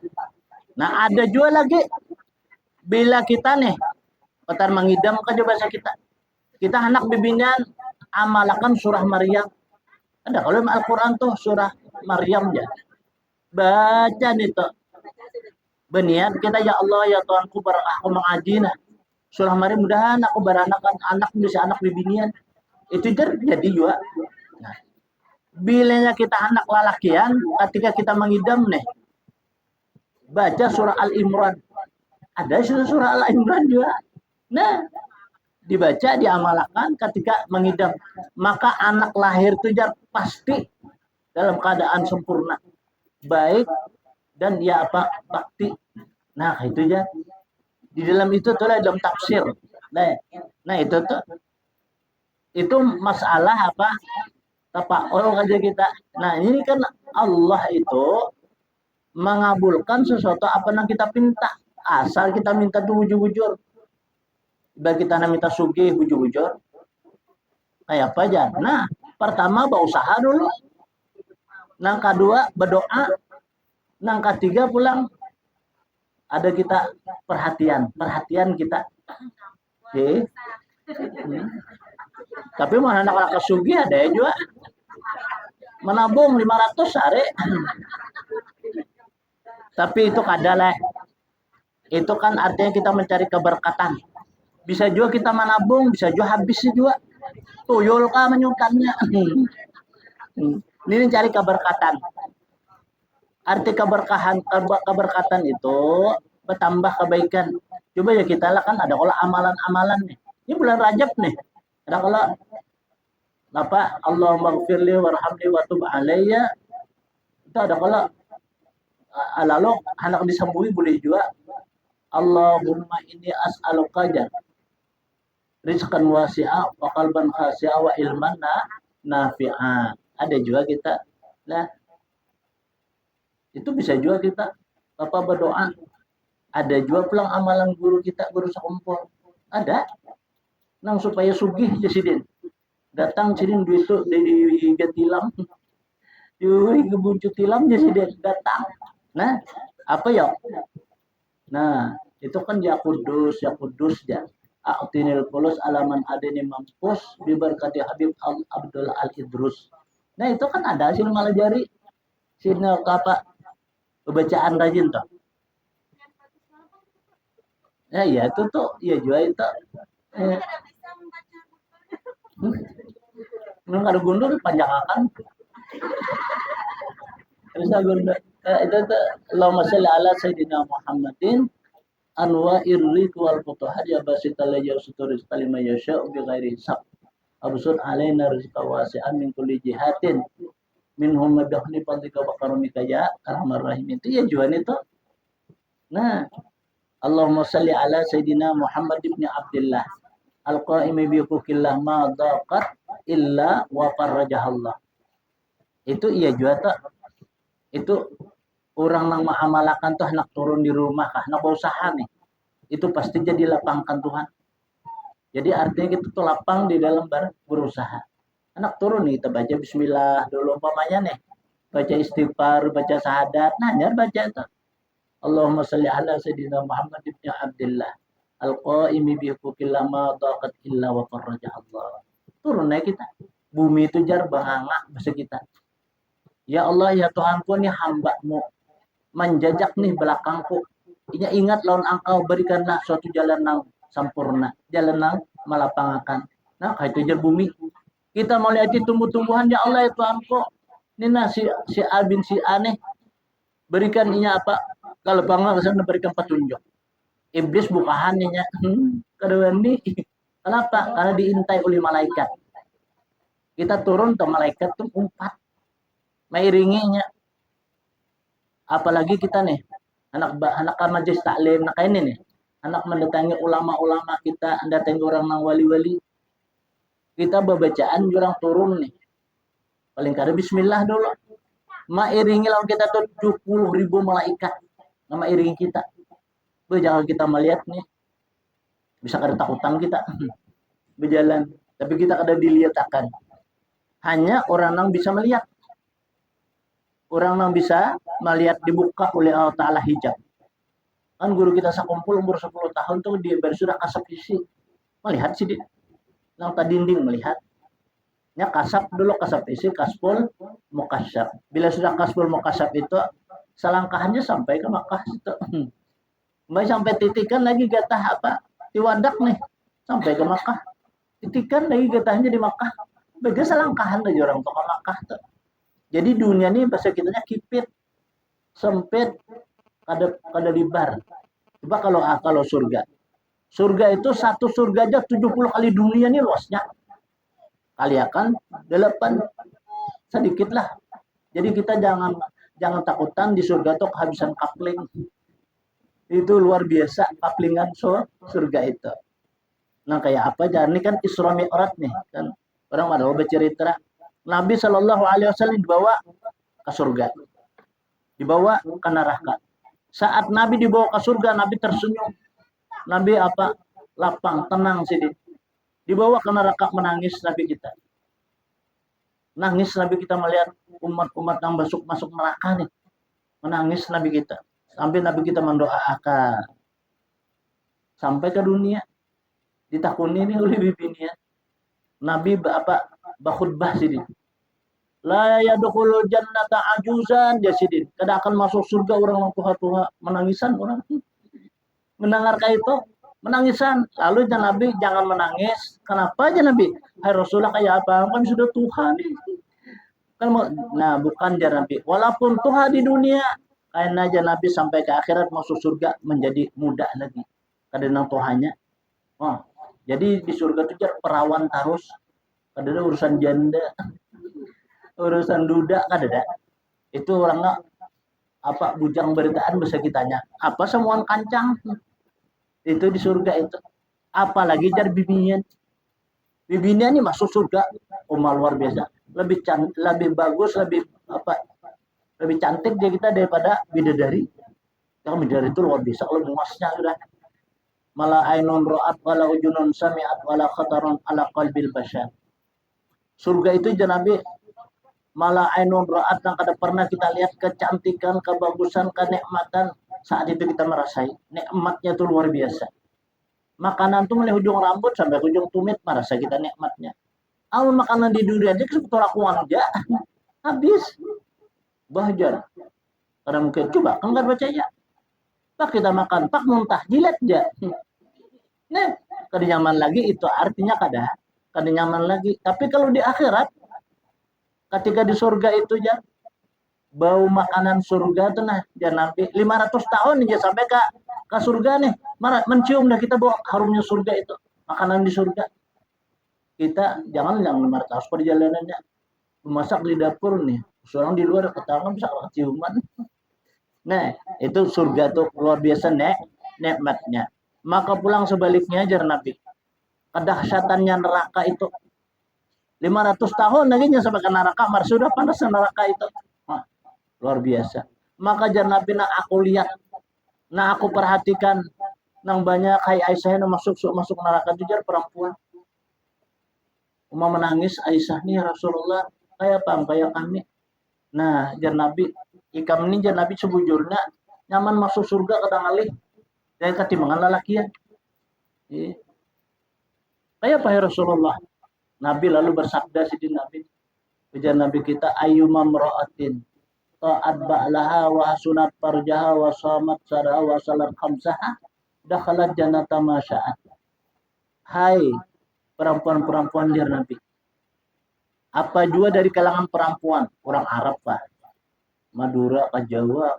Nah ada juga lagi bila kita nih petar mengidam kan bahasa kita. Kita anak bibinian amalakan surah Maryam. Ada kalau Al-Quran tuh surah Maryam ya. Baca nih tuh. Beniat kita ya Allah ya Tuhanku aku mengaji nah. Surah Maryam mudahan aku beranak anak bisa anak bibinian. Itu jadi juga. Nah, bilanya kita anak lalakian ketika kita mengidam nih. Baca surah Al-Imran. Ada surah Al-Imran juga. Nah, dibaca, diamalkan ketika mengidam. Maka anak lahir itu pasti dalam keadaan sempurna. Baik dan ya apa bakti. Nah, itu ya. Di dalam itu tuh dalam tafsir. Nah itu tuh itu masalah apa? Orang aja kita. Nah, ini kan Allah itu mengabulkan sesuatu apa yang kita minta. Asal kita minta tuh bujur-bujur. Bagi kita minta sugih bujur-bujur. Kayak apa aja? Nah, pertama berusaha dulu. Nah, kedua berdoa. Nah, ketiga pulang ada kita perhatian kita. Oke. Tapi mana anak-anak kesugi ada ya juga. Menabung 500 hari. Tapi itu kadalah. Itu kan artinya kita mencari keberkatan. Bisa juga kita menabung, bisa juga habis juga. Tuyul kah menyukannya. Ini cari keberkatan. Arti keberkatan itu bertambah kebaikan. Coba ya kita lah kan ada kalau amalan-amalan nih. Ini bulan Rajab nih. Ada kalau apa Allahumma gfirli warhamni wa tub alayya. Itu ada kalau lalu anak disambui boleh juga. Allahumma inni as'aluka rizqan wasi'a wa qalban khasi'a wa ilman nafi'a. Ada juga kita. Nah, itu bisa juga kita berdoa. Ada juga pulang amalan guru kita, guru sekumpul. Ada. Nang supaya sugih jasidin. Datang sidin duit itu di gatilam. Yui ngebuncut tilam jasidin datang. Nah, apa ya? Nah, itu kan ya kudus ya. A'tinil qulus alaman adeni mampus biberkati Habib Abdul Al-Idrus. Nah, itu kan ada hasil malah jari. Sini apa bacaan rajin toh. Ya, ya itu tuh, ya juga itu. Nggak ada gundul panjang akan. Bisa gundul. Itu tuh Allahumma shalli ala sayyidina Muhammadin anwa irrik wal futuhat ya basital yasuturis kalima yasha bi ghairi hisab absur alaina rizqa wasi'an min kulli jihatin minhum mabahni fadlika wa karamika ya arhamar rahim. Itu ya juan itu. Nah, Allahumma salli ala sayyidina Muhammad ibn Abdullah al-qaimi bi hukukillah ma daqat illa wa farrajahallah. Itu iya juga tak. Itu orang yang mengamalkan tuh anak turun di rumah kah, anak usaha nih. Itu pasti jadi lapangkan Tuhan. Jadi artinya kita tuh lapang di dalam berusaha. Anak turun nih, kita baca bismillah dulu umpamanya nih. Baca istighfar, baca syahadat, nanya baca itu. Allahumma salli ala sayyidina Muhammad ibn Abdullah al-qaimi bi hukukillah ma daqat illa wa farrajah Allah. Turun naik kita. Bumi itu jar banganga bahasa kita. Ya Allah ya Tuhanku nih hamba-Mu menjajak nih belakangku. Inya ingat lawan engkau berikanlah suatu jalan yang sempurna, jalan yang melapangakan. Nah, kayak itu jar bumi. Kita mau lihat tumbuh-tumbuhan ya Allah ya Tuhanku. Ini si A bin si aneh berikan inya apa? Kalau bangga kesana berikan petunjuk. Iblis bukahannya kedua ini. Kenapa? Karena diintai oleh malaikat. Kita turun ke malaikat tuh 4. Mairinginya. Apalagi kita nih, anak majelis taklim, anak ini nih, anak mendatangi ulama-ulama kita, mendatangi orang yang wali-wali. Kita bacaan orang turun nih. Paling kada bismillah dulu. Mairingi lawan kita tuh 70.000 malaikat. Nama iringi kita. Jangan kita melihat nih. Bisa kada takutan kita. Berjalan. Tapi kita kada dilihat akan. Hanya orang yang bisa melihat. Orang yang bisa melihat dibuka oleh Allah Ta'ala hijab. Kan guru kita sekumpul umur 10 tahun tuh dia baru sudah kasap isi. Melihat sih dia. Yang tadi dinding melihat. Ya kasap dulu kasap isi, kaspul, mukasyaf. Bila sudah kaspul, mukasyaf itu selangkahannya sampai ke Makkah itu. Mbak sampai titikan lagi gatah apa? Tiwadak nih. Sampai ke Makkah. Titikan lagi gatahnya di Makkah. Bagi selangkahan aja orang ke Makkah tuh. Jadi dunia ini bahasa kitanya kipit, sempit, kada libar. Coba kalau surga. Surga itu satu surga aja 70 kali dunia ini luasnya. Kali akan 8 sedikit lah. Jadi kita jangan takutan di surga tuh kehabisan kapling. Itu luar biasa kaplingan surga itu. Nah kayak apa aja ini kan Isra Mi'raj nih kan orang ada bercerita. Nabi Shallallahu Alaihi Wasallam dibawa ke surga, dibawa ke neraka. Saat Nabi dibawa ke surga, Nabi tersenyum. Nabi apa? Lapang, tenang sih. Dibawa ke neraka menangis Nabi kita. Nangis Nabi kita melihat umat-umat yang masuk neraka nih. Menangis Nabi kita. Sampai Nabi kita mendoakan. Sampai ke dunia. Ditakuni nih oleh bibinya. Nabi apa? Bakhutbah sini. La yadkhulul jannata ajuzan jasidin. Kada akan masuk surga orang yang tua-tua menangisan orang. Mendengar kayak itu menangisan. Lalu Nabi jangan menangis. Kenapa aja Nabi? Hai Rasulullah kayak apa? Kan sudah Tuhan. Kan nah bukan dia Nabi. Walaupun Tuhan di dunia, karena aja Nabi sampai ke akhirat masuk surga menjadi muda lagi. Kadang Tuhannya. Oh, jadi di surga itu perawan terus. Kadang urusan janda. Urusan duda kan ada. Itu orang apa bujang beritaan bisa kitanya. Apa semuaan kancang. Itu di surga itu. Apalagi jar bibinya. Bibinya ini masuk surga. Luar biasa. Lebih bagus, lebih cantik dia kita daripada bidadari. Yang bidadari itu luar biasa. Kalau emasnya sudah. Malah ainun ra'at wala ujunun sami'at wala khatarun ala qalbil bashar. Surga itu Nabi malah ainun ra'at yang kada pernah kita lihat kecantikan, kebagusan, kenikmatan saat itu kita merasai. Nikmatnya itu luar biasa. Makanan tuh mulai ujung rambut sampai ujung tumit merasa kita nikmatnya. Awal makanan di dunia aja seputar aku aja habis. Bahagia. Karena mungkin coba kan enggak percaya. Pak kita makan, pak muntah, jilat aja. Nah, kada nyaman lagi itu artinya kada nyaman lagi. Tapi kalau di akhirat ketika di surga itu ya bau makanan surga tuh nah jangan Nabi 500 tahun aja sampai ke surga nih. Mencium dah kita bau harumnya surga itu. Makanan di surga. Kita jangan yang 500 tahun perjalanannya. Masak di dapur nih. Seorang di luar ketahuan bisa ciuman. Nah, itu surga tuh luar biasa nikmatnya. Maka pulang sebaliknya aja Nabi. Kedahsyatannya neraka itu 500 tahun lagi sampai ke neraka, mar sudah panas neraka itu. Nah, luar biasa. Maka jangan Nabi nak aku lihat, nah aku perhatikan nang banyak hai Aisyah yang masuk neraka itu jar perempuan. Umar menangis Aisyah nih Rasulullah kayak apa kayak kami. Nah, jar Nabi ikam ini jar Nabi sebujurnya nyaman masuk surga kadang alih dari ketimbangan lalakian. Kayak apa ya Rasulullah? Nabi lalu bersabda sidin Nabi. Ujar Nabi kita ayyuma mra'atin ta'at ba'laha wa sunat farjaha wa shamat saraha wa salat khamsaha dakhalat jannata masya'at. Hai perempuan-perempuan jar Nabi. Apa juga dari kalangan perempuan, orang Arab Pak. Madura ke Jawa,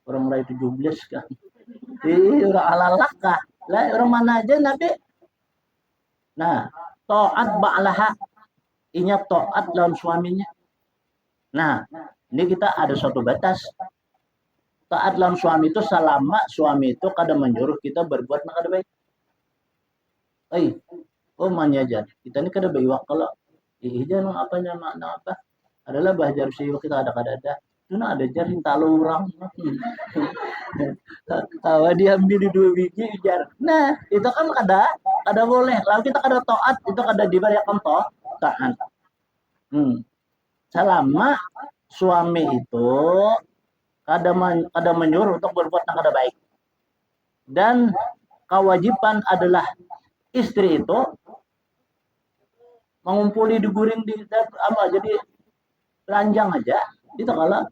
orang mulai 17 kah. Orang alalak kah. Lah orang mana aja Nabi. Nah, ta'at ba'laha. Inya ta'at lawan suaminya. Nah, ini kita ada suatu batas. Taat lawan suami itu selama suami itu kada menyuruh kita berbuat yang kada baik. Oh manya aja. Kita ini kada baik kalau jangan apanya makna apa? Adalah bahjar sih kita ada. Itu nah ada jar talo orang. Tawa diambil di 2 biji jar. Nah, itu kan kada boleh. Lalu kita kada taat, itu kada diberikan taat. Selama suami itu kada menyuruh untuk berbuat yang kada baik. Dan kewajiban adalah istri itu mengumpuli di guring di jadi ranjang aja itu kalau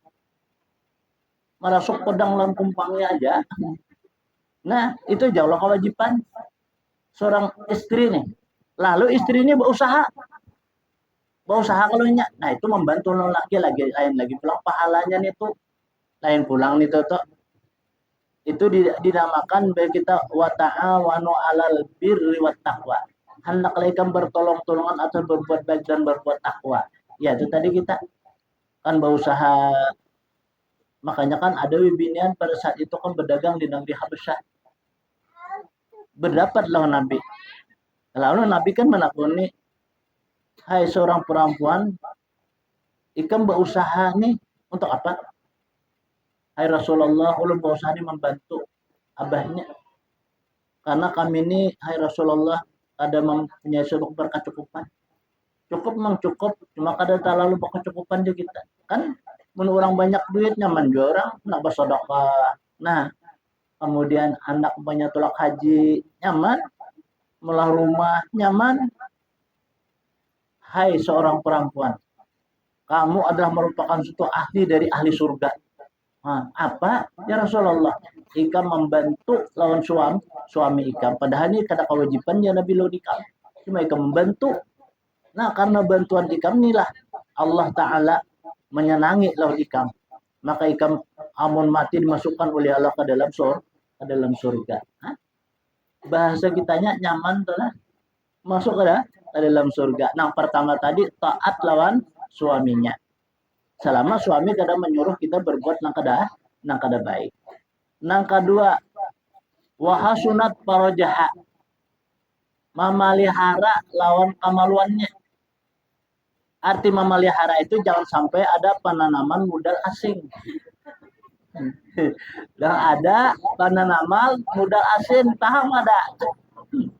merasuk pedang dalam kumpangnya aja. Nah, itu jauh kewajiban seorang istri nih. Lalu istri ini berusaha kalau nya. Nah, itu membantu laki lagi lain lagi pulang pahalanya nih tuh lain pulang nih tuh itu dinamakan bagi kita wa ta'awanu 'alal birri wat taqwa. Hendaklah kalian bertolong-tolongan atas berbuat baik dan berbuat takwa. Ya, itu tadi kita kan berusaha. Makanya kan ada wibinian pada saat itu kan berdagang di negeri Habasyah. Berdapatlah Nabi. Lalu Nabi kan menakuni, hai seorang perempuan, ikam berusaha nih untuk apa? Hai Rasulullah, ulun berusaha nih membantu abahnya. Karena kami ini, hai Rasulullah, ada mempunyai suatu berkecukupan. Cukup memang cukup, cuma kada terlalu berkecukupan juga kita. Kan menurut orang banyak duit nyaman juga orang nak bersedekah. Nah, kemudian anak banyak tolak haji nyaman, melah rumah nyaman. Hai seorang perempuan, kamu adalah merupakan suatu ahli dari ahli surga. Nah, apa ya Rasulullah? Ikam membantu lawan suami ikam. Padahal ini kada kewajiban ya Nabi lo ikam. Cuma ikam membantu. Nah, karena bantuan ikam inilah Allah Ta'ala menyenangi lawan ikam. Maka ikam amun mati dimasukkan oleh Allah ke dalam surga. Hah? Bahasa kitanya nyaman tuh lah. Masuk ke dalam surga. Nah, pertama tadi taat lawan suaminya. Selama suami kada menyuruh kita berbuat nang kada baik. Nang kedua, wahasunat parojaha. Memelihara lawan kemaluannya. Arti memelihara itu jangan sampai ada penanaman modal asing. Dan ada penanaman modal asing, paham ada?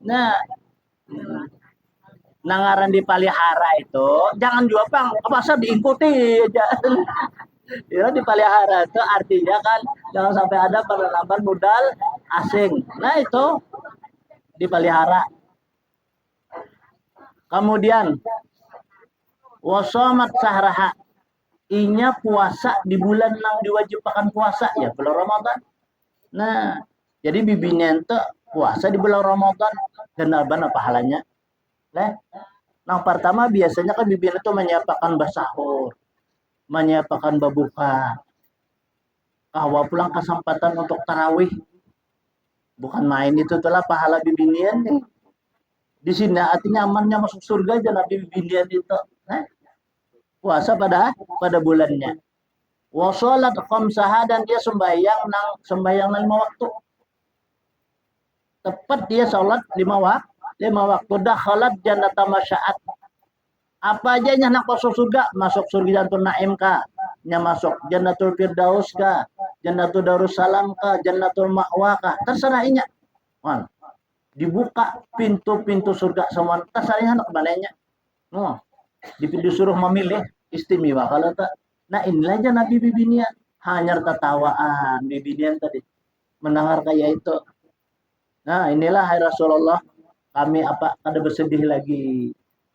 Nah, nangaran dipelihara itu jangan juga bang, masa diikuti aja. Ya dipelihara itu artinya kan jangan sampai ada penanaman modal asing. Nah itu dipelihara. Kemudian wasomat sahraha, inya puasa di bulan yang diwajibkan puasa ya bulan Ramadan. Nah jadi bibinya itu puasa di bulan Ramadan dan apa pahalanya? Nah, yang pertama biasanya kan bibinya itu menyiapkan sahur, menyiapkan babuka, kahwa pulang kesempatan untuk tarawih. Bukan main itu telah pahala bibinian nih. Di sini artinya amannya masuk surga aja Nabi bibinian itu. Nah, puasa pada bulannya. Wa sholat khamsaha dan dia sembahyang 5 waktu. Tepat dia sholat 5 waktu. Dakhalat jannata masya'at. Apa aja yang nak masuk surga? Masuk surga Jannatul Naim kah? Nya masuk Jannatul Firdaus kah? Jannatul Darussalam kah? Jannatul Ma'wa kah? Terserah inya. Man, dibuka pintu-pintu surga semua. Terserah nak mananya. Oh, disuruh memilih istimewa kalau tak. Nah inilah aja Nabi bibinian. Hanya tertawaan bibinian tadi. Mendengar kayak itu. Nah inilah hai Rasulullah. Kami kada bersedih lagi.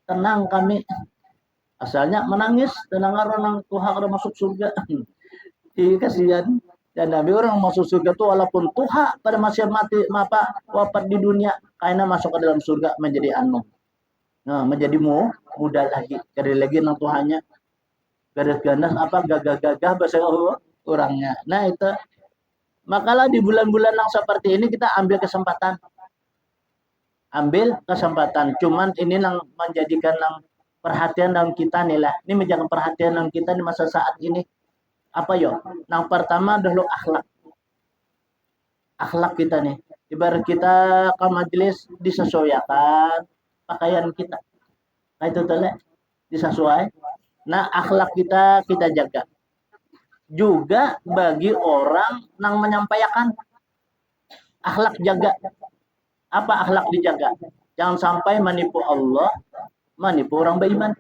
Tenang kami. Asalnya menangis. Tenang orang Tuhan kada masuk surga. Iya kasihan. Dan Nabi orang masuk surga itu walaupun Tuhan pada masih wafat di dunia. Karena masuk ke dalam surga menjadi Nah, menjadi muda lagi. Kada lagi nang Tuhannya. Garis ganas gagah-gagah bahasa orangnya. Nah itu. Makalah di bulan-bulan yang seperti ini kita ambil kesempatan. Cuman ini yang menjadikan perhatian dalam kita nih lah. Ini menjadi perhatian dalam kita di masa saat ini. Apa yo? Yang pertama dulu akhlak kita nih. Ibarat kita ke majelis disesuaikan pakaian kita. Nah itu tadi disesuai. Nah akhlak kita jaga. Juga bagi orang yang menyampaikan akhlak jaga. Apa akhlak dijaga? Jangan sampai menipu Allah, menipu orang beriman.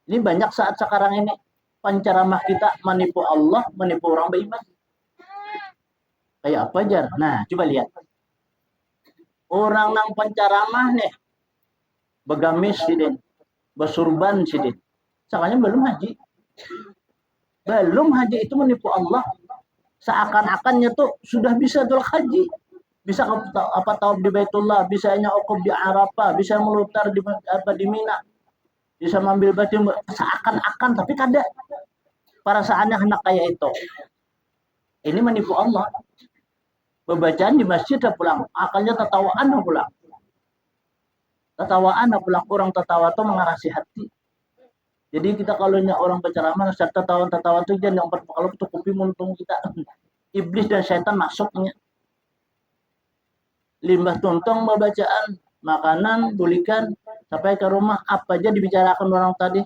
Ini banyak saat sekarang ini penceramah kita menipu Allah, menipu orang beriman. Kayak apa jar? Nah, coba lihat. Orang yang penceramah nih begamis sidin, bersurban sidin. Sekarang belum haji. Belum haji itu menipu Allah. Seakan-akannya tuh sudah bisa tuh haji. Bisa tahu di Baitullah, bisa ukuf di Arafah, bisa melutar di Mina, bisa mengambil batu seakan-akan tapi kada. Perasaannya hendak kayak itu. Ini menipu Allah. Pembacaan di masjid pulang, akalnya tertawaan pulang. Tertawaan pulang, orang tertawa tuh mengarasi hati. Jadi kita kalau orang berceramah tertawan tuh jangan yang kalau itu kopi muntung kita. Iblis dan setan masuknya. Limbah tuntong bacaan, makanan, bulikan, sampai ke rumah apa aja dibicarakan orang tadi.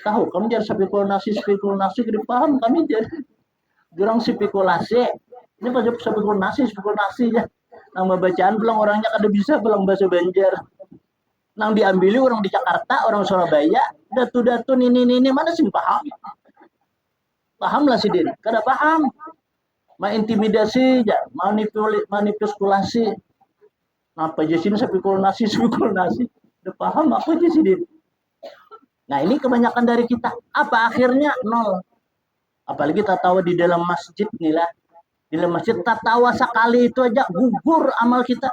Tahu, kamu jangan spekulasi, paham kami jadi. Jurang spekulasi. Ini pas spekulasi ya. Nama bacaan pulang orangnya kada bisa pulang bahasa Banjar. Nang diambili orang di Jakarta, orang Surabaya, datu ini mana sih paham? Paham lah sih Din, kada paham. Intimidasi ya, manipulasi. Apa aja sini spekulasi. Udah paham apa aja sih Din? Nah ini kebanyakan dari kita. Apa akhirnya? Nol. Apalagi tatawa di dalam masjid nih lah. Di dalam masjid tatawa sekali itu aja gugur amal kita.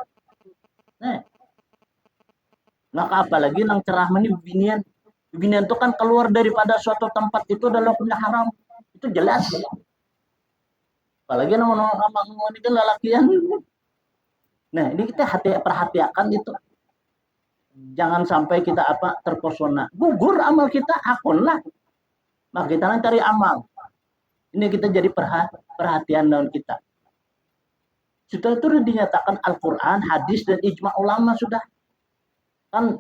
Maka apalagi nang ceramah ini bibinian. Bibinian itu kan keluar daripada suatu tempat itu adalah hukumnya haram. Itu jelas. Apalagi nang ini kan lalakian. Nah, ini kita perhatikan itu. Jangan sampai kita terpesona. Gugur amal kita, akun lah. Maka kita cari amal. Ini kita jadi perhatian dalam kita. Sudah itu dinyatakan Al-Quran, hadis, dan ijma ulama sudah. Kan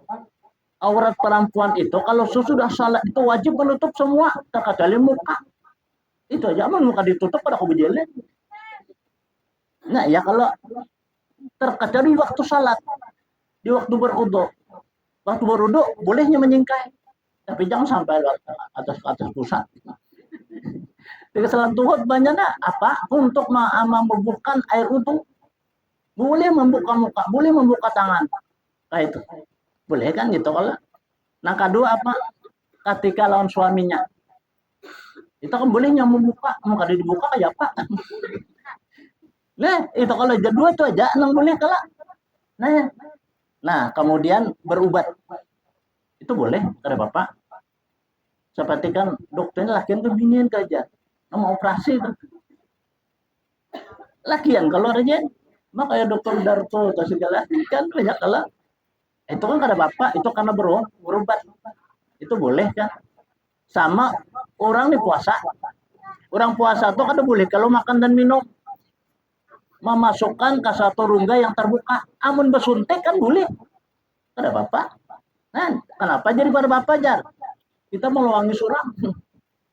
aurat perempuan itu kalau sudah salat itu wajib menutup semua terkecuali muka. Itu aja muka ditutup pada kebejalan. Nah ya kalau terkecuali waktu salat, di waktu berwudu. Waktu berwudu bolehnya menyingkai, tapi jangan sampai atas pusat. Di kesalahan Tuhan banyaknya untuk membuka air wudu. Boleh membuka muka, boleh membuka tangan. Kayak itu. Boleh kan gitu kalau. Nah kedua ketika lawan suaminya. Itu kan bolehnya membuka, muka dibuka kayak apa? Nah, itu kalau dua itu aja nang boleh kalau. Nah, kemudian berubat. Itu boleh, kata Bapak. Seperti kan dokternya lakian tuh binian aja. Mau operasi tuh. Lakian kalau aja makanya dokter Darto atau segala kan banyak kalau itu kan karena bapak itu karena berobat itu boleh kan sama orang nih puasa orang puasa tuh kan boleh kalau makan dan minum memasukkan ke satu rongga yang terbuka amun bersuntik kan boleh ada bapak nah kenapa jadi pada bapak jar kita meluangi surang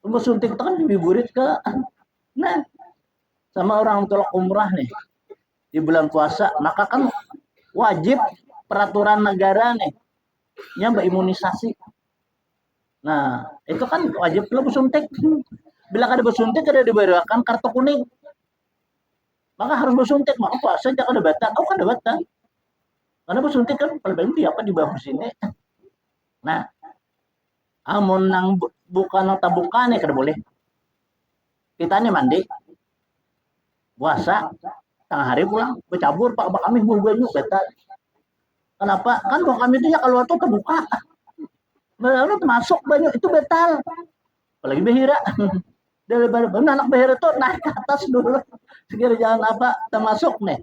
bersuntik itu kan diburit ke nah sama orang tolak umrah nih di bulan puasa maka kan wajib peraturan negara nih yang berimunisasi. Nah, itu kan wajib lo bersuntik. Bila ada bersuntik ada diberikan kartu kuning. Maka harus bersuntik. Maka puasa jangan ada batal. Oh kan ada batal. Karena bersuntik kan paling di apa di bawah sini. Nah, amun nang bukan nang tabukan ya kada boleh. Kita nih mandi, puasa, tengah hari pulang, bercabur pak kami banyu batal. Kenapa? Kan kalau kami itu ya kalau itu terbuka. Baru masuk banyak itu batal. Apalagi behira. Dari anak behira itu naik ke atas dulu. Sekira jangan apa termasuk nih.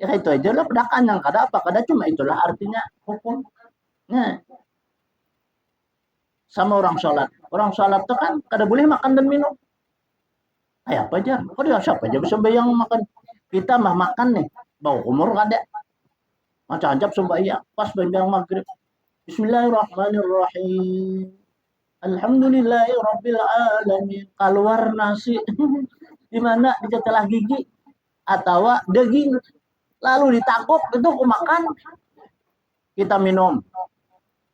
Ya itu aja lah pedakan yang kada apa kada cuma itulah artinya hukum. Nah, sama orang sholat. Orang sholat itu kan kada boleh makan dan minum. Kayak apa aja? Kok dia siapa aja bisa bayang makan. Kita mah makan nih. Bau umur kada. Macam-macam sembahyang pas bayang maghrib. Bismillahirrahmanirrahim. Alhamdulillahirabbil alamin. Keluar nasi di mana dicelah gigi atau daging lalu ditakuk itu aku makan. Kita minum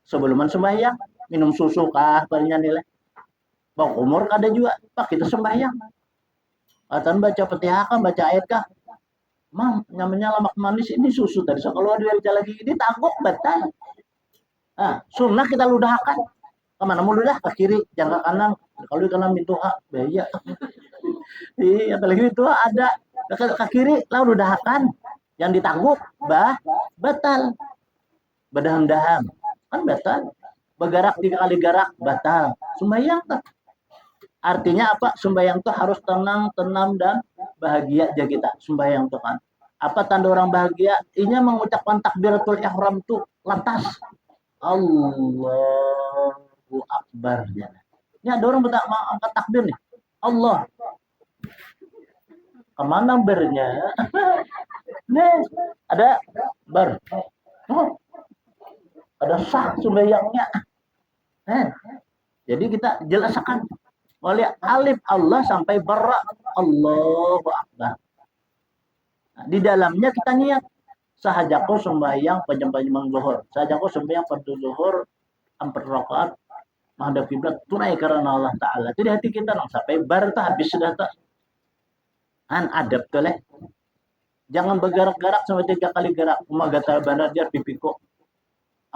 sebelum sembahyang minum susu kah palingnya nilai. Bang umur kada juga. Pak kita sembahyang. Atan baca Fatihah kah baca ayat kah? Mam, namanya lemak manis ini susu tadi. So, kalau dia jalan gigi ini takuk batal. Nah, sunnah kita ludahkan. Kemana mau ludah? Ke kiri, jangan ke kanan. Kalau di kanan itu bahaya. Iya, apalagi itu ada ke kiri lalu ludahkan. Yang ditangguk, batal. Badaham-daham, kan batal. Bergerak 3 kali gerak, batal. Sembahyang tak. Artinya apa? Sembahyang itu harus tenang, tenang dan bahagia aja kita. Sembahyang itu kan. Apa tanda orang bahagia? Ini mengucapkan takbiratul ihram tuh lantas. Allahu Akbar. Ini ada orang angkat takbir nih. Allah. Kemana bernya? Nih, ada ber. Oh, ada sah sembahyangnya. Jadi kita jelaskan oleh alif Allah sampai bara Allahu Akbar. Nah, di dalamnya kita niat sahajako sembahyang panjang-panjang zuhur. Sahajako sembahyang fardu zuhur 4 rakaat menghadap kiblat tunai karena Allah Taala. Jadi hati kita nang sampai bar itu habis sudah tak. An adab tuh leh. Jangan bergerak-gerak sampai 3 kali gerak. Umagata bandar dia pipiko.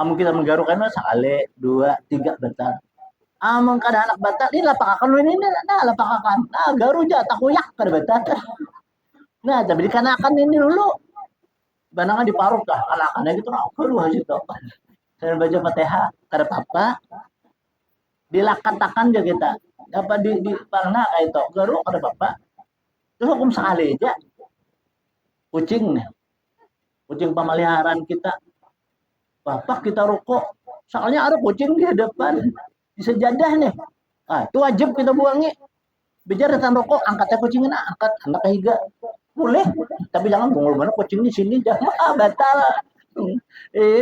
Amun kita menggaruk karena sekali, 2, 3 batal. Amun kada anak batal ini lapakakan ini nah lapakakan. Nah garu aja takuyak kada batal. Nah tapi dikanakan ini dulu. Banangan diparut lah kanakannya gitu nah aku aja itu. Saya baca Fatihah kada apa-apa. Dilakatakan aja kita. Dapat di parna kayak itu garu kada apa-apa. Terus hukum sekali aja. Kucing nih. Kucing pemeliharaan kita. Bapak kita rokok. Soalnya ada kucing di hadapan. Di sejadah nih. Ah, itu wajib kita buangi. Bicara tentang rokok, angkatnya kucingnya angkat anak higa. Boleh, tapi jangan bungul mana kucing di sini jangan batal.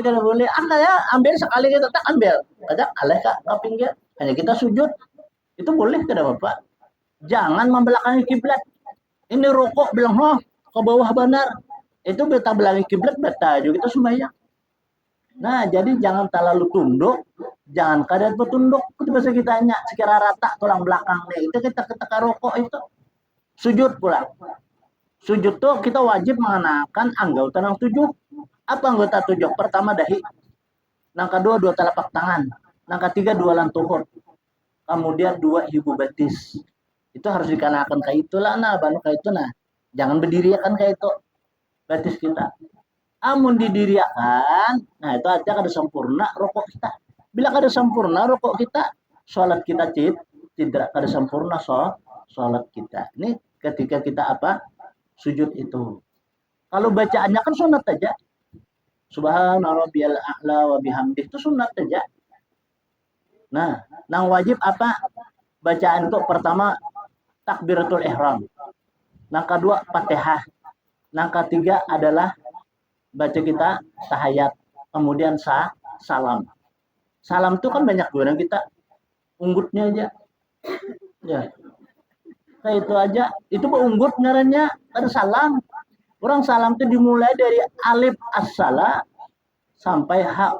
Kalau boleh, angkatnya ambil sekali kita tak ambil. Ada alih kak ke pinggir. Hanya kita sujud. Itu boleh kada Bapak. Jangan membelakangi kiblat. Ini rokok bilang, "Oh, ke bawah benar." Itu beta belangi kiblat beta juga kita sembahyang. Nah, jadi jangan terlalu tunduk, jangan kadang bertunduk. Itu bahasa kita hanya sekira rata tulang belakangnya. Itu kita rokok itu. Sujud pula. Sujud tuh kita wajib mengenakan anggota yang 7. Apa anggota 7? Pertama dahi. Yang kedua 2 telapak tangan. Yang ketiga 2 lantuhur. Kemudian 2 ibu betis. Itu harus dikenakan kayak itulah nah, banu kayak itu nah. Jangan berdiri kan kayak itu. Betis kita. Amun didiriakan, nah itu aja kada sempurna rokok kita. Bila kada sempurna rokok kita, sholat kita tidak ada sempurna sholat kita. Ini ketika kita apa? Sujud itu. Kalau bacaannya kan sunat aja. Subhana rabbiyal a'la wa bihamdih itu sunat aja. Nah, yang wajib apa? Bacaan itu pertama takbiratul ihram. Yang kedua Fatihah. Yang ketiga adalah baca kita tahiyat. Kemudian salam. Salam itu kan banyak orang kita unggutnya aja. Ya. Kayak itu aja. Itu unggut ngarannya ada salam. Orang salam itu dimulai dari alif as-salah sampai ha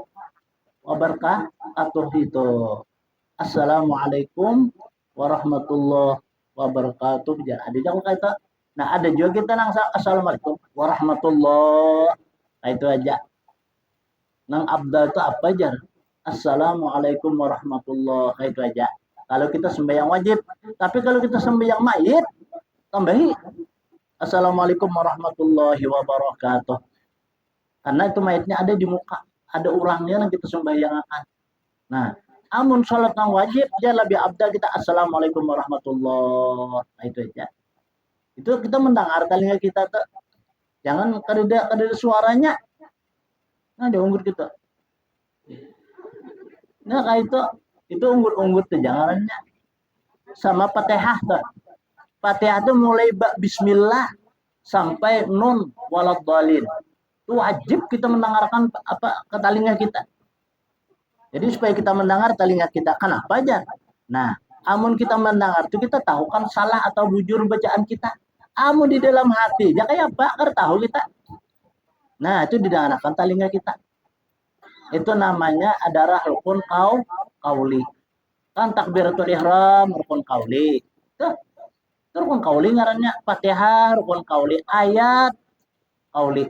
wabarakatuh itu. Assalamualaikum warahmatullahi wabarakatuh. Ada jangan kata. Nah ada juga kita nang assalamualaikum warahmatullahi. Nah itu aja. Nang abdal itu apa aja? Assalamualaikum warahmatullahi. Nah itu aja. Kalau kita sembahyang wajib. Tapi kalau kita sembahyang mayit, tambahi Assalamualaikum warahmatullahi wabarakatuh. Karena itu mayitnya ada di muka. Ada orangnya yang kita sembahyangkan. Nah, amun sholat yang wajib, dia lebih abdal kita Assalamualaikum warahmatullahi. Nah, itu aja. Itu kita mendengar telinga kita tuh. Jangan kada suaranya. Nah, dia unggut kita. Nah, kayak itu unggut-unggut tuh jangannya. Sama Fatihah tuh. Fatihah itu mulai bismillah sampai nun waladhdallin. Itu wajib kita mendengarkan apa ke telinga kita. Jadi supaya kita mendengar telinga kita. Kenapa aja? Nah, amun kita mendengar itu kita tahu kan salah atau bujur bacaan kita. Amun di dalam hati, ya kayak apa? Karena tahu kita. Nah, itu didengarkan telinga kita. Itu namanya adalah rukun qauli. Kan takbiratul ihram rukun qauli. Itu rukun qauli ngarannya. Fatihah rukun qauli, ayat qauli.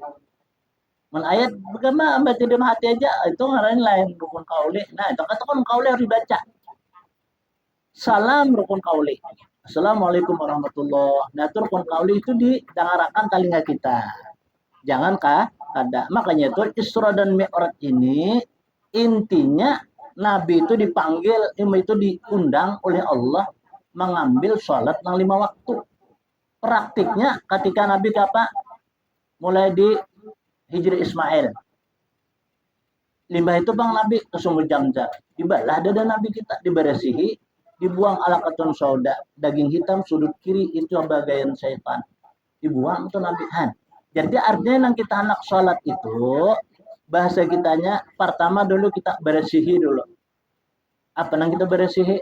Men ayat bagaimana baca dalam hati aja itu ngarannya lain rukun qauli. Nah, itu kata rukun qauli harus dibaca. Salam rukun qauli. Assalamualaikum warahmatullahi. Nah, itu rukun qauli itu didengarkan telinga kita. Jangan kada. Makanya itu Isra dan Mi'raj ini intinya Nabi itu dipanggil, itu diundang oleh Allah mengambil sholat yang 5 waktu. Praktiknya ketika Nabi apa? Mulai di Hijri Ismail. Limbah itu bang Nabi ke sumur Jamzam. Dibalah dada Nabi kita, diberesihi, dibuang alaqatun sauda, daging hitam sudut kiri itu bagaian syaitan. Dibuang itu Nabi. Jadi artinya yang kita anak sholat itu bahasa kitanya pertama dulu kita beresihi dulu. Apa yang kita beresihi?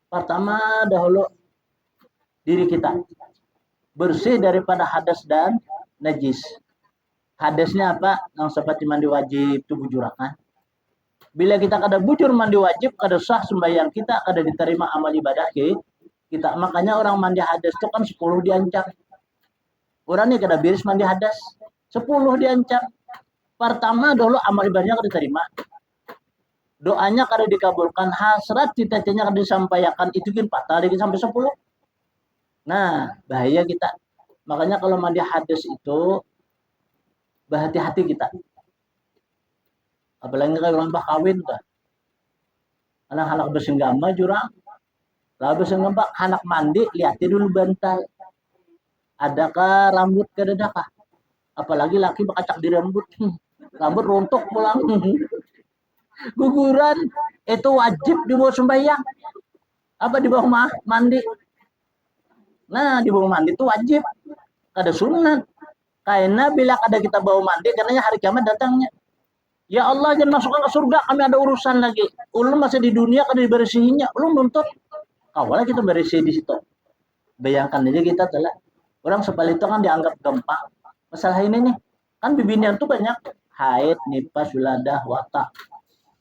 Pertama dahulu diri kita bersih daripada hadas dan najis. Hadasnya apa? Yang seperti mandi wajib itu bujurakan. Bila kita kada bujur mandi wajib, kada sah sembahyang kita, kada diterima amal ibadah kita. Makanya orang mandi hadas itu kan 10 diancam. Orang ini kada biris mandi hadas, 10 diancam. Pertama dulu amal ibadahnya kada diterima. Doanya kada dikabulkan, hasrat cita-citanya kada disampaikan, itu kan patah lagi sampai 10. Nah, bahaya kita. Makanya kalau mandi hadas itu berhati-hati kita. Apalagi kalau orang kawin tuh. Anak-anak bersenggama jurang. Lalu bersenggama anak mandi, lihatin dulu bantal. Adakah rambut kedadakah? Apalagi laki bakacak di rambut. Rambut rontok pulang. Guguran itu wajib dibawa sembahyang. Apa di bawah mandi? Nah, di bawah mandi itu wajib. Kada sunat. Karena bila ada kita bawa mandi, karena hari kiamat datangnya. Ya Allah, jangan masukkan ke surga, kami ada urusan lagi. Ulun masih di dunia, kada dibersihinnya. Ulun nuntut. Awalnya kita bersih di situ. Bayangkan aja kita telah. Orang sepali itu kan dianggap gampang. Masalah ini nih, kan bibinian tuh banyak. Haid, nifas, wiladah, watak.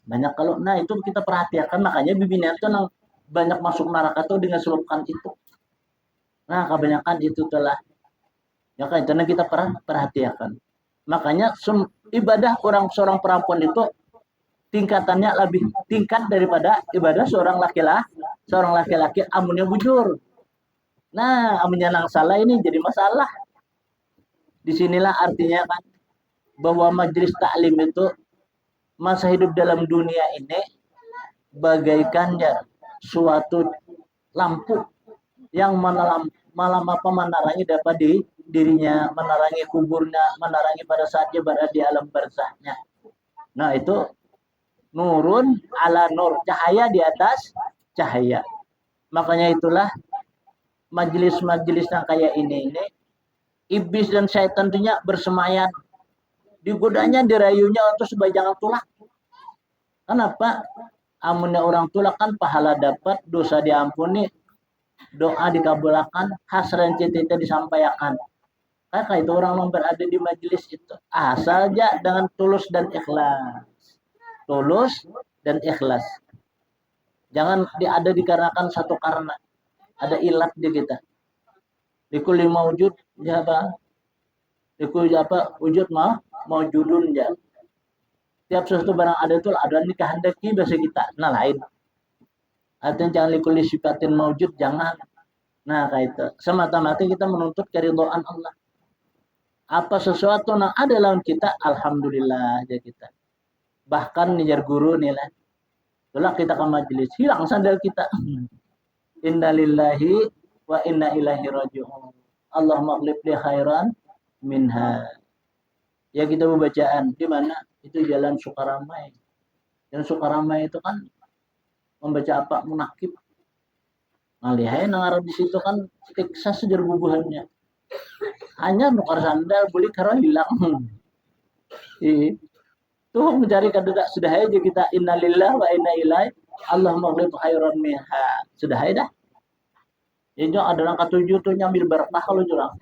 Banyak kalau, nah itu kita perhatikan. Makanya bibinian tuh banyak masuk neraka tuh dengan sebabkan itu. Nah, kebanyakan itu telah. Ya kan, karena kita perhatikan. Makanya ibadah seorang perempuan itu tingkatannya lebih tingkat daripada ibadah seorang laki-laki amunnya bujur. Nah, amunnya nang salah ini jadi masalah. Disinilah artinya kan bahwa majelis taklim itu masa hidup dalam dunia ini bagaikannya suatu lampu yang malam apa menerangi dapat di dirinya, menerangi kuburnya, menerangi pada saat dia berada di alam barzahnya. Nah itu nurun ala nur, cahaya di atas cahaya. Makanya itulah majelis-majelis yang kayak ini iblis dan syaitan tentunya bersemayan, digodanya, dirayunya untuk supaya jangan tulak. Kenapa? Amunnya orang tulak kan pahala dapat, dosa diampuni, doa dikabulkan, hasran cita disampaikan. Kakak itu orang yang berada di majelis itu asal aja dengan tulus dan ikhlas. Tulus dan ikhlas. Jangan ada dikarenakan satu karena. Ada ilat di kita. Dikul maujud ya apa? Dikul apa? Wujud maujudun ya. Tiap sesuatu barang ada itu ada nih kehendaki bahasa kita. Nah lain. Artinya jangan likul sifatin maujud, jangan. Nah kayak itu. Semata-mata kita menuntut keridhaan Allah. Apa sesuatu yang ada dalam kita, alhamdulillah aja kita. Bahkan nijar guru nilai. Itulah kita ke majelis, hilang sandal kita. Inna lillahi wa inna ilaihi raji'un. Allahumma qlib li khairan minha. Ya kita bacaan di mana? Itu jalan Sukaramai. Dan Sukaramai itu kan membaca apa? Munakib. Ngalihai nangarap di situ kan tiksa sejar bubuhannya. Hanya nukar sandal boleh karena hilang. Tuh mencari kadang sudah aja kita innalillah wa inna ilaihi Allahumma qlib khairan minha. Sudah aja dah. Ini adalah ketujuh tuh nyambil berkah kalau jurang.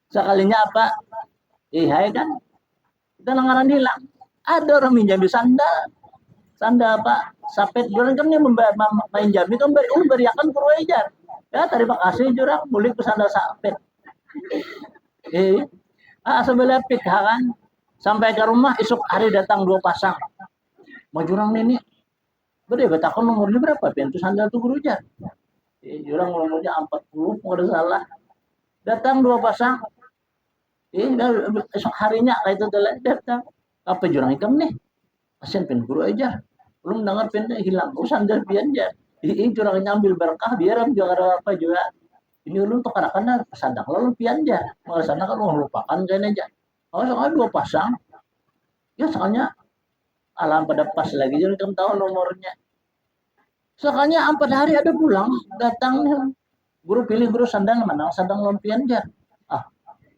Sekalinya apa? Hai kan? Kita langaran hilang. Ada orang minjam di sandal. Sandal apa? Sapet jurang kan yang main jami kan beriakan purwajar. Ya terima kasih jurang boleh ke sandal sapet. Sebelah pik kan. Sampai ke rumah esok hari datang 2 pasang. Mau jurang ini. Bede betakan nomornya berapa? Pintu sandal tuh gurujar. Jurang nomornya 40, nggak ada salah. Datang 2 pasang. Esok harinya kayak itu datang. Apa jurang ikam nih? Pasien pin guru aja. Belum dengar pinnya hilang. Sandal pian aja. Ini jurangnya ambil berkah biar juga ada apa juga. Ini ulun tuh kadang-kadang sadang lalu pian aja. Malah sana kan lupakan kayaknya aja. Oh soalnya 2 pasang. Ya soalnya alam pada pas lagi jadi kamu tahu nomornya. Soalnya 4 hari ada pulang datangnya. Guru pilih guru sandang mana? Sandang lampian aja.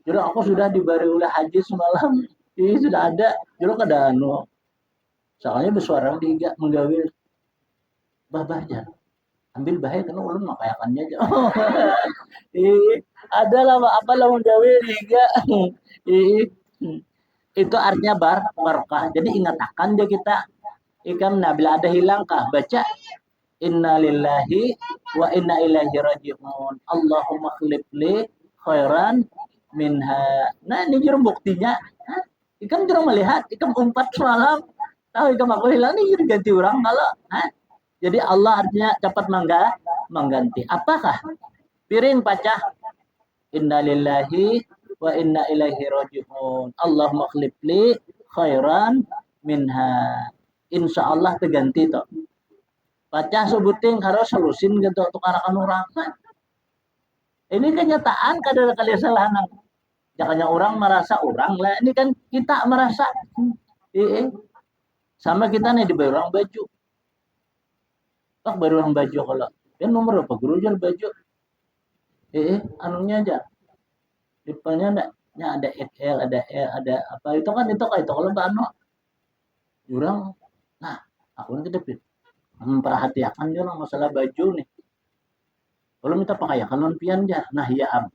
Jadi aku sudah diberi oleh haji semalam. Ini sudah ada. Jadi ada soalnya bersuara tiga menggawil. Babahnya. Ambil bahaya karena ulun makayakannya aja. Ada lah apalah menggawil tiga. Itu artinya barkah. Jadi ingatakan dia kita. Ikam bila ada hilangkah baca inna lillahi wa inna ilaihi raji'un. Allahumma khlib li khairan minha. Nah ini jurang buktinya. Ikam jurang melihat, ikam umpat semalam. Tahu ikam aku hilang ini ganti orang kalau. Jadi Allah artinya cepat mengganti. Apakah? Piring pacah. Inna lillahi wa inna ilaihi raji'un. Allahumma khlib li khairan minha. Insya Allah terganti toh. Pacah sebuting harus solusin gitu untuk arakan orang. Ini kenyataan kadang kali salah. Jangannya orang merasa orang lah. Ini kan kita merasa. Sama kita nih diberi orang baju. Pak baru orang baju kalau. Ya nomor apa guru jual baju. Anunya aja. Tipenya ada XL, ada L, ada apa itu kan itu kayak itu kalau bano. Jurang. Nah, aku nanti dapat memperhatikan dia masalah baju nih. Kalau minta pakaian non pian aja. Nah, ya am.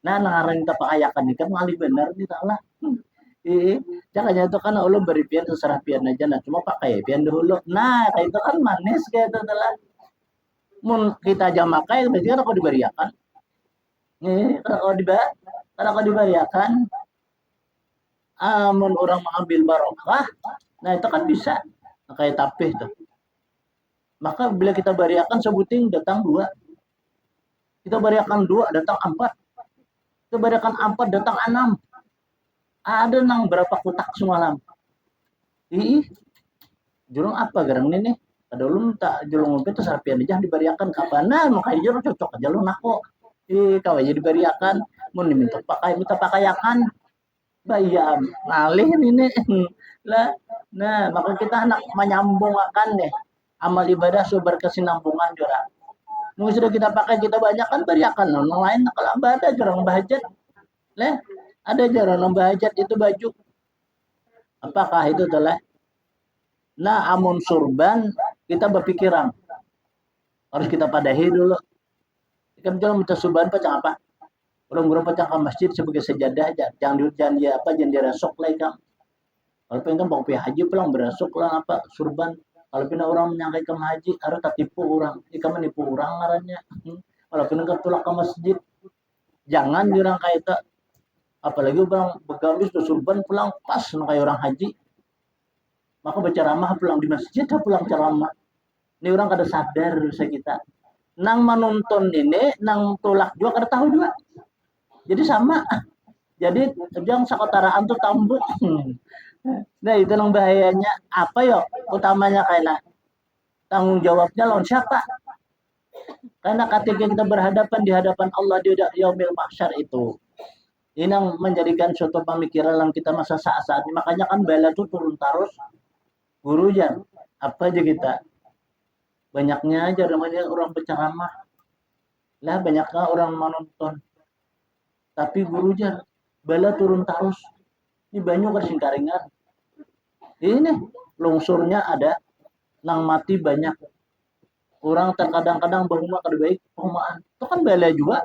Nah, nangarang minta pakaian nih kan ngalih benar nih salah. Jangan itu kan Allah beri pian terserah pian aja. Nah, cuma pakai pian dulu. Nah, kayak itu kan manis kayak itu telah. Mun kita aja makai berarti kan aku diberiakan. Kalau diberiakan, amun orang mengambil barokah, nah itu kan bisa. Nah, kayak tapih tuh. Maka bila kita beriakan sebuting datang 2. Kita beriakan 2 datang 4. Kita beriakan 4 datang 6. Ada nang berapa kotak semalam. Jurung apa garang ini nih? Ada ulun tak jurung itu sarpian aja dibariakan kapanan makanya jurung cocok aja lu nako. Kau aja dibariakan mau minta pakaiakan bayam ngalih ini lah. Nah maka kita anak menyambung akan nih amal ibadah sumber kesinambungan jurang. Nunggu sudah kita pakai kita banyak kan bariakan orang lain kalau ada jurang bahajat leh ada jurang bahajat itu baju apakah itu telah. Nah amun surban kita berpikiran harus kita padahi dulu kan jangan minta surban pacang apa orang-orang pacang ke masjid sebagai sejadah aja jangan dia apa jangan dirasuk lah kan kalau pengen kan mau pergi haji pulang berasuk lah apa surban kalau pindah orang menyangkai ke haji harus tak tipu orang ikan menipu orang ngarannya kalau pindah ke tulak ke masjid jangan diorang kayak itu apalagi orang begamis surban pulang pas kayak orang haji maka berceramah pulang di masjid pulang ceramah ini orang kada sadar dosa kita nang menonton ini nang tolak juga kada tahu juga jadi sama jadi jangan sekotaraan tuh tambuk nah itu yang bahayanya apa yo utamanya kayak tanggung jawabnya lawan siapa karena ketika kita berhadapan di hadapan Allah di yaumil mahsyar itu ini yang menjadikan suatu pemikiran yang kita masa saat-saat ini makanya kan bala tuh turun terus guru jan apa aja kita banyaknya aja namanya orang berceramah lah banyaknya orang menonton tapi guru jan bala turun terus di banyu ke Singkaringan ini longsornya ada nang mati banyak orang terkadang-kadang berumah kada baik perumahan itu kan bala juga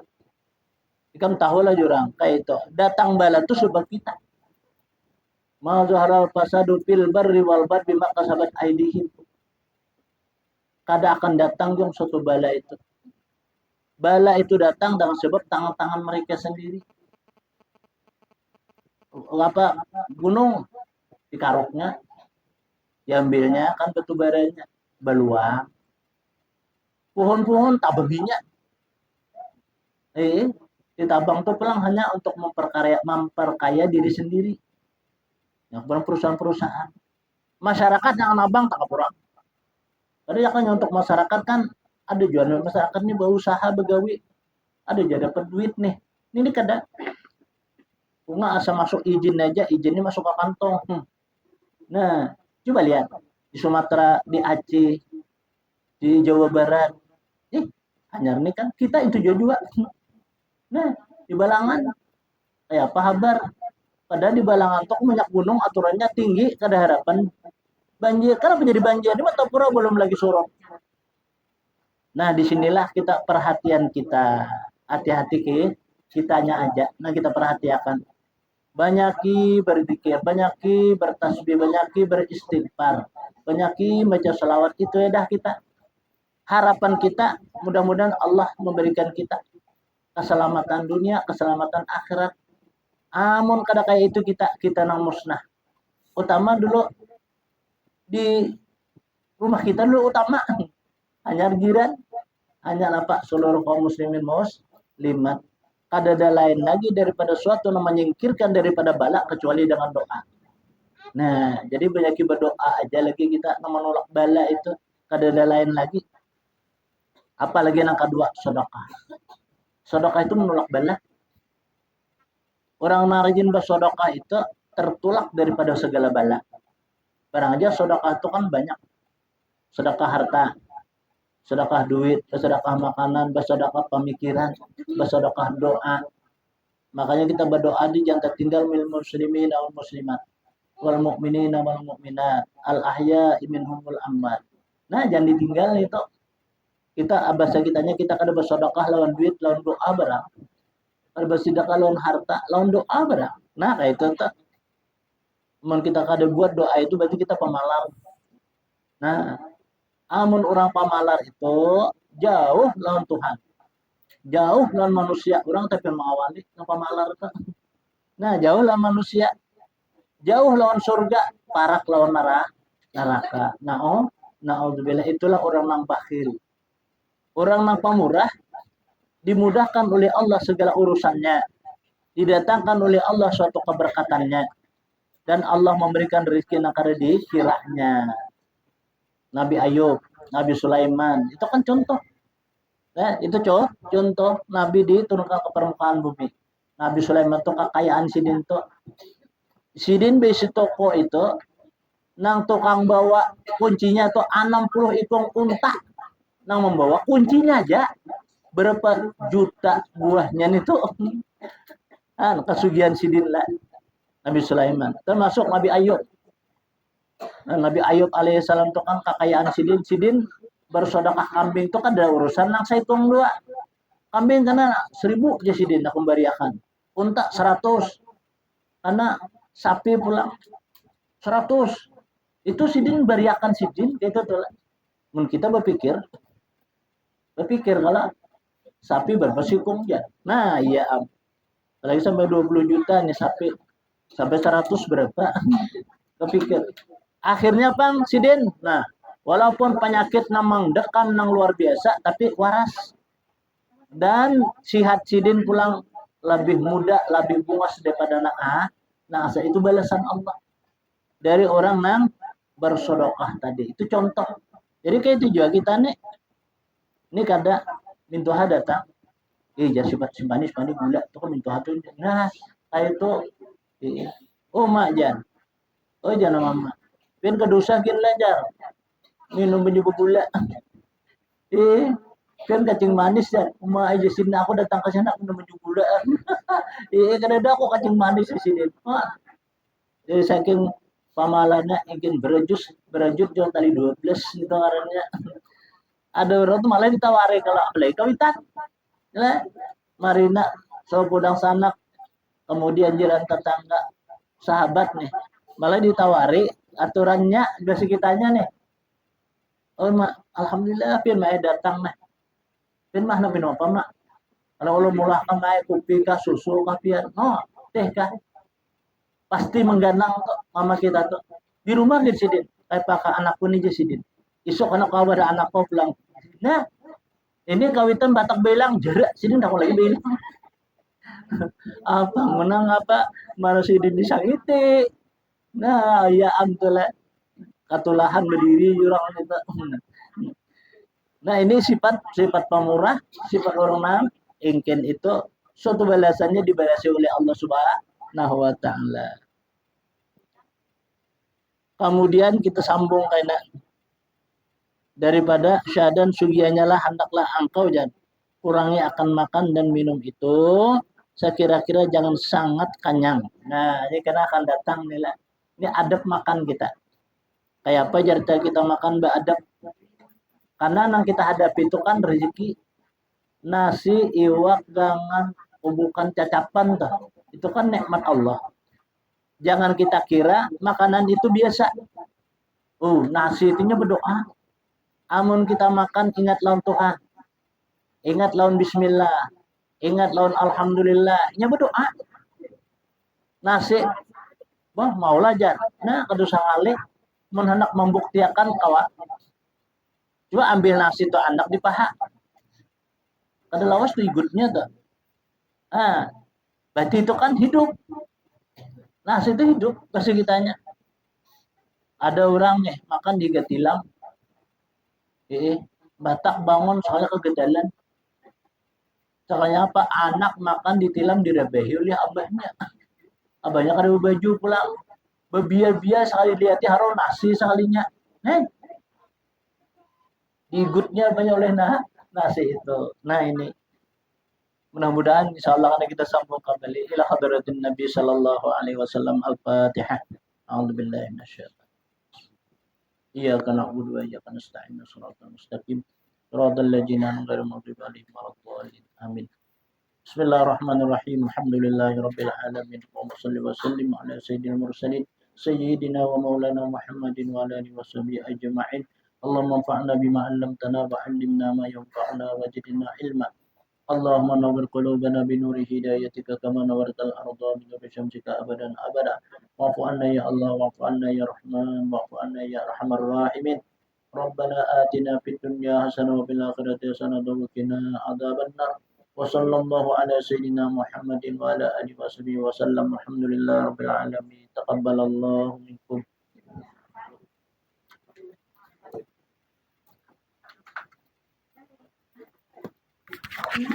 ikan tahu lah jurang kayak itu datang bala tuh sebab kita ma zaharal fasadu fil barri wal bahri bima kasabat aidihim kada akan datang yang suatu bala itu. Bala itu datang dengan sebab tangan-tangan mereka sendiri. Apa gunung dikaroknya, diambilnya kan batu baranya, beluang. Pohon-pohon tabaginya. Ditabang itu pelang hanya untuk memperkaya diri sendiri. Yang perusahaan-perusahaan. Masyarakat yang nabang tak kurang. Tapi ya kan untuk masyarakat kan ada jualan masyarakat nih berusaha begawi ada jadi dapat duit nih ini kada bunga asal masuk izin aja izinnya masuk ke kantong nah coba lihat di Sumatera di Aceh di Jawa Barat hanya nih kan kita itu juga nah di Balangan kayak apa kabar padahal di Balangan tuh banyak gunung aturannya tinggi kada harapan banjir karena menjadi banjir di Matapura belum lagi surut. Nah disinilah kita perhatian kita hati-hati kitanya aja. Nah kita perhatikan banyaki berzikir, banyaki bertasbih, banyaki beristighfar, banyaki baca selawat itu ya dah kita. Harapan kita mudah-mudahan Allah memberikan kita keselamatan dunia, keselamatan akhirat. Amun kada kayak itu kita nang musnah. Utama dulu di rumah kita dulu utama hanya jiran hanya apa seluruh kaum muslimin muslimat kada ada lain lagi daripada suatu yang menyingkirkan daripada bala kecuali dengan doa. Nah jadi banyak berdoa aja lagi kita menolak bala itu kada ada lain lagi apalagi yang kedua sedekah. Sedekah itu menolak bala. Orang narajin bersedekah itu tertolak daripada segala bala. Barang aja sedekah itu kan banyak. Sedekah harta, sedekah duit, sedekah makanan, sedekah pemikiran, sedekah doa. Makanya kita berdoa di jangan tertinggal mil muslimin wal muslimat wal mu'minina wal mu'minat al ahya minhumul amwat. Nah, jangan ditinggal itu. Kita bahasa kitanya kita kada bersedekah lawan duit, lawan doa barang. Kada bersedekah lawan harta, lawan doa barang. Nah, kayak itu tuh. Kita kada buat doa itu berarti kita pemalar. Nah, amun orang pamalar itu jauh lawan Tuhan. Jauh lawan manusia. Orang tapi mengawali yang pamalar itu. Nah, jauh lawan manusia. Jauh lawan surga. Parak lawan neraka. Na'udzubillah itulah orang yang bakhil. Orang yang pemurah dimudahkan oleh Allah segala urusannya. Didatangkan oleh Allah suatu keberkatannya. Dan Allah memberikan rezeki yang kada dikiranya. Nabi Ayub, Nabi Sulaiman. Itu kan contoh. Itu contoh Nabi diturunkan ke permukaan bumi. Nabi Sulaiman itu kekayaan sidin tuh. Sidin besi toko itu nang tukang bawa kuncinya tuh 60 ikong unta nang membawa kuncinya aja berapa juta buahnya itu kesugihan sidin lah Nabi Sulaiman termasuk Nabi Ayub. Nabi Ayub alaihissalam itu kan kekayaan sidin bersedekah kambing itu kan ada urusan nang saya hitung dua kambing karena 1000 aja sidin aku bariakan unta 100 karena sapi pulang 100 itu sidin bariakan sidin gitu tuh. Mun kita berpikir kalau sapi berapa sikung ya. Nah, iya apalagi sampai 20 juta nih sapi. Sampai 100 berapa? Kepikir. Akhirnya Bang sidin. Nah, walaupun penyakit namang dekam nang luar biasa tapi waras. Dan sihat sidin pulang lebih muda, lebih bungas daripada anak Nah, itu balasan Allah dari orang nang bersodokah tadi. Itu contoh. Jadi kayak itu juga kita nih. Ini kada mintuha datang. Jangan simpani gula. Itu kan mintuha tuh. Nah, itu. Oh, mak jan. Oh, jangan mama. Pin kedosa kin lanjar. Minum baju gula. Kan kacing manis ya. Uma aja sini aku datang ke sana minum baju gula. Karena aku kacing manis di sini. Jadi saking pamalana ingin berajut jual tali 12 gitu karena ada orang tuh malah ditawari kalau apalagi kawitan ya marina so pudang sanak kemudian jiran tetangga sahabat nih malah ditawari aturannya biasa kitanya nih oh mak alhamdulillah pin mak datang nih pin mah nabi apa mak kalau mulah kamai kopi kah susu kah pian oh teh kah pasti mengganang kok mama kita tuh di rumah di sini kayak pakai anakku nih sidin isok anak kau ada anak kau pulang nah ini kawitan batak belang jarak sidin tak lagi belang apa menang apa mana sidin disangiti nah ya amtula katulahan berdiri jurang itu nah ini sifat pemurah sifat orang ingin itu suatu balasannya dibalasi oleh Allah Subhanahu wa taala. Kemudian kita sambung karena daripada syahadan sugianya lah hendaklah engkau jangan kurangi akan makan dan minum itu sekira-kira jangan sangat kenyang. Nah, ini karena akan datang nilai ini adab makan kita. Kayak apa cerita kita makan beradab? Karena yang kita hadapi itu kan rezeki nasi, iwak, gangan, bukan cacapan tuh. Itu kan nikmat Allah. Jangan kita kira makanan itu biasa. Nasi itunya berdoa. Amun kita makan ingat laun Tuhan. Ingat laun bismillah. Ingat laun alhamdulillah. Nya berdoa. Nasi maulah jan. Nah, kedusa kali mun hendak membuktiakan kawan. Coba ambil nasi itu anak di paha. Kada lawas tuh igutnya tuh. Berarti itu kan hidup. Nasi itu hidup, kasih kitanya. Ada orang nih makan di gatilam. Batak bangun soalnya kegedalan. Soalnya apa? Anak makan ditilam direbehi oleh abahnya. Abahnya kada baju pulang. Bebiar-biar sekali lihatnya haru nasi sekalinya. Igutnya banyak oleh nasi itu. Nah ini. Mudah-mudahan insyaallah karena kita sambung kembali ila hadratin Nabi sallallahu alaihi wasallam al-Fatihah. A'udzubillahi minasyaitonir Iyyaka na'budu wa iyyaka nasta'in shiratal mustaqim shiratal ladzina an'amta 'alaihim ghairil maghdubi 'alaihim. Amin. Bismillahirrahmanirrahim. Alhamdulillahirabbil alamin. Allahumma shalli wa sallim ala sayyidil mursalin sayyidina wa maulana Muhammadin wa ala alihi washabihi ajma'in. Allahumma anfa'na bima 'allamtana wa 'allimna ma yanfa'una wa zidna ilma. اللهم نور قلوبنا بنور هدايتك كما نورت الأرض بنور شمسك أبدا أبدا واعف عنا يا الله واعف عنا يا رحمن واعف عنا يا أرحم الراحمين ربنا آتنا في الدنيا حسنة وفي الآخرة حسنة وقنا عذاب النار وصلى الله على سيدنا محمد وعلى آله وصحبه وسلم الحمد لله رب العالمين تقبل الله منكم Ano,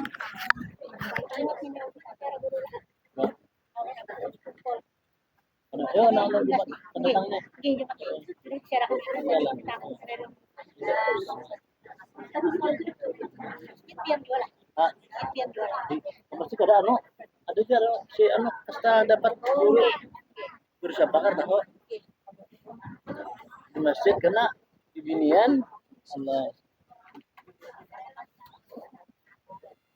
yun, ano, pendatangnya. Ah, pasti kada ano, ada siya, ano, si ano, basta dapat guru, guru siya bakar tahu. Di masjid kena di binian, sama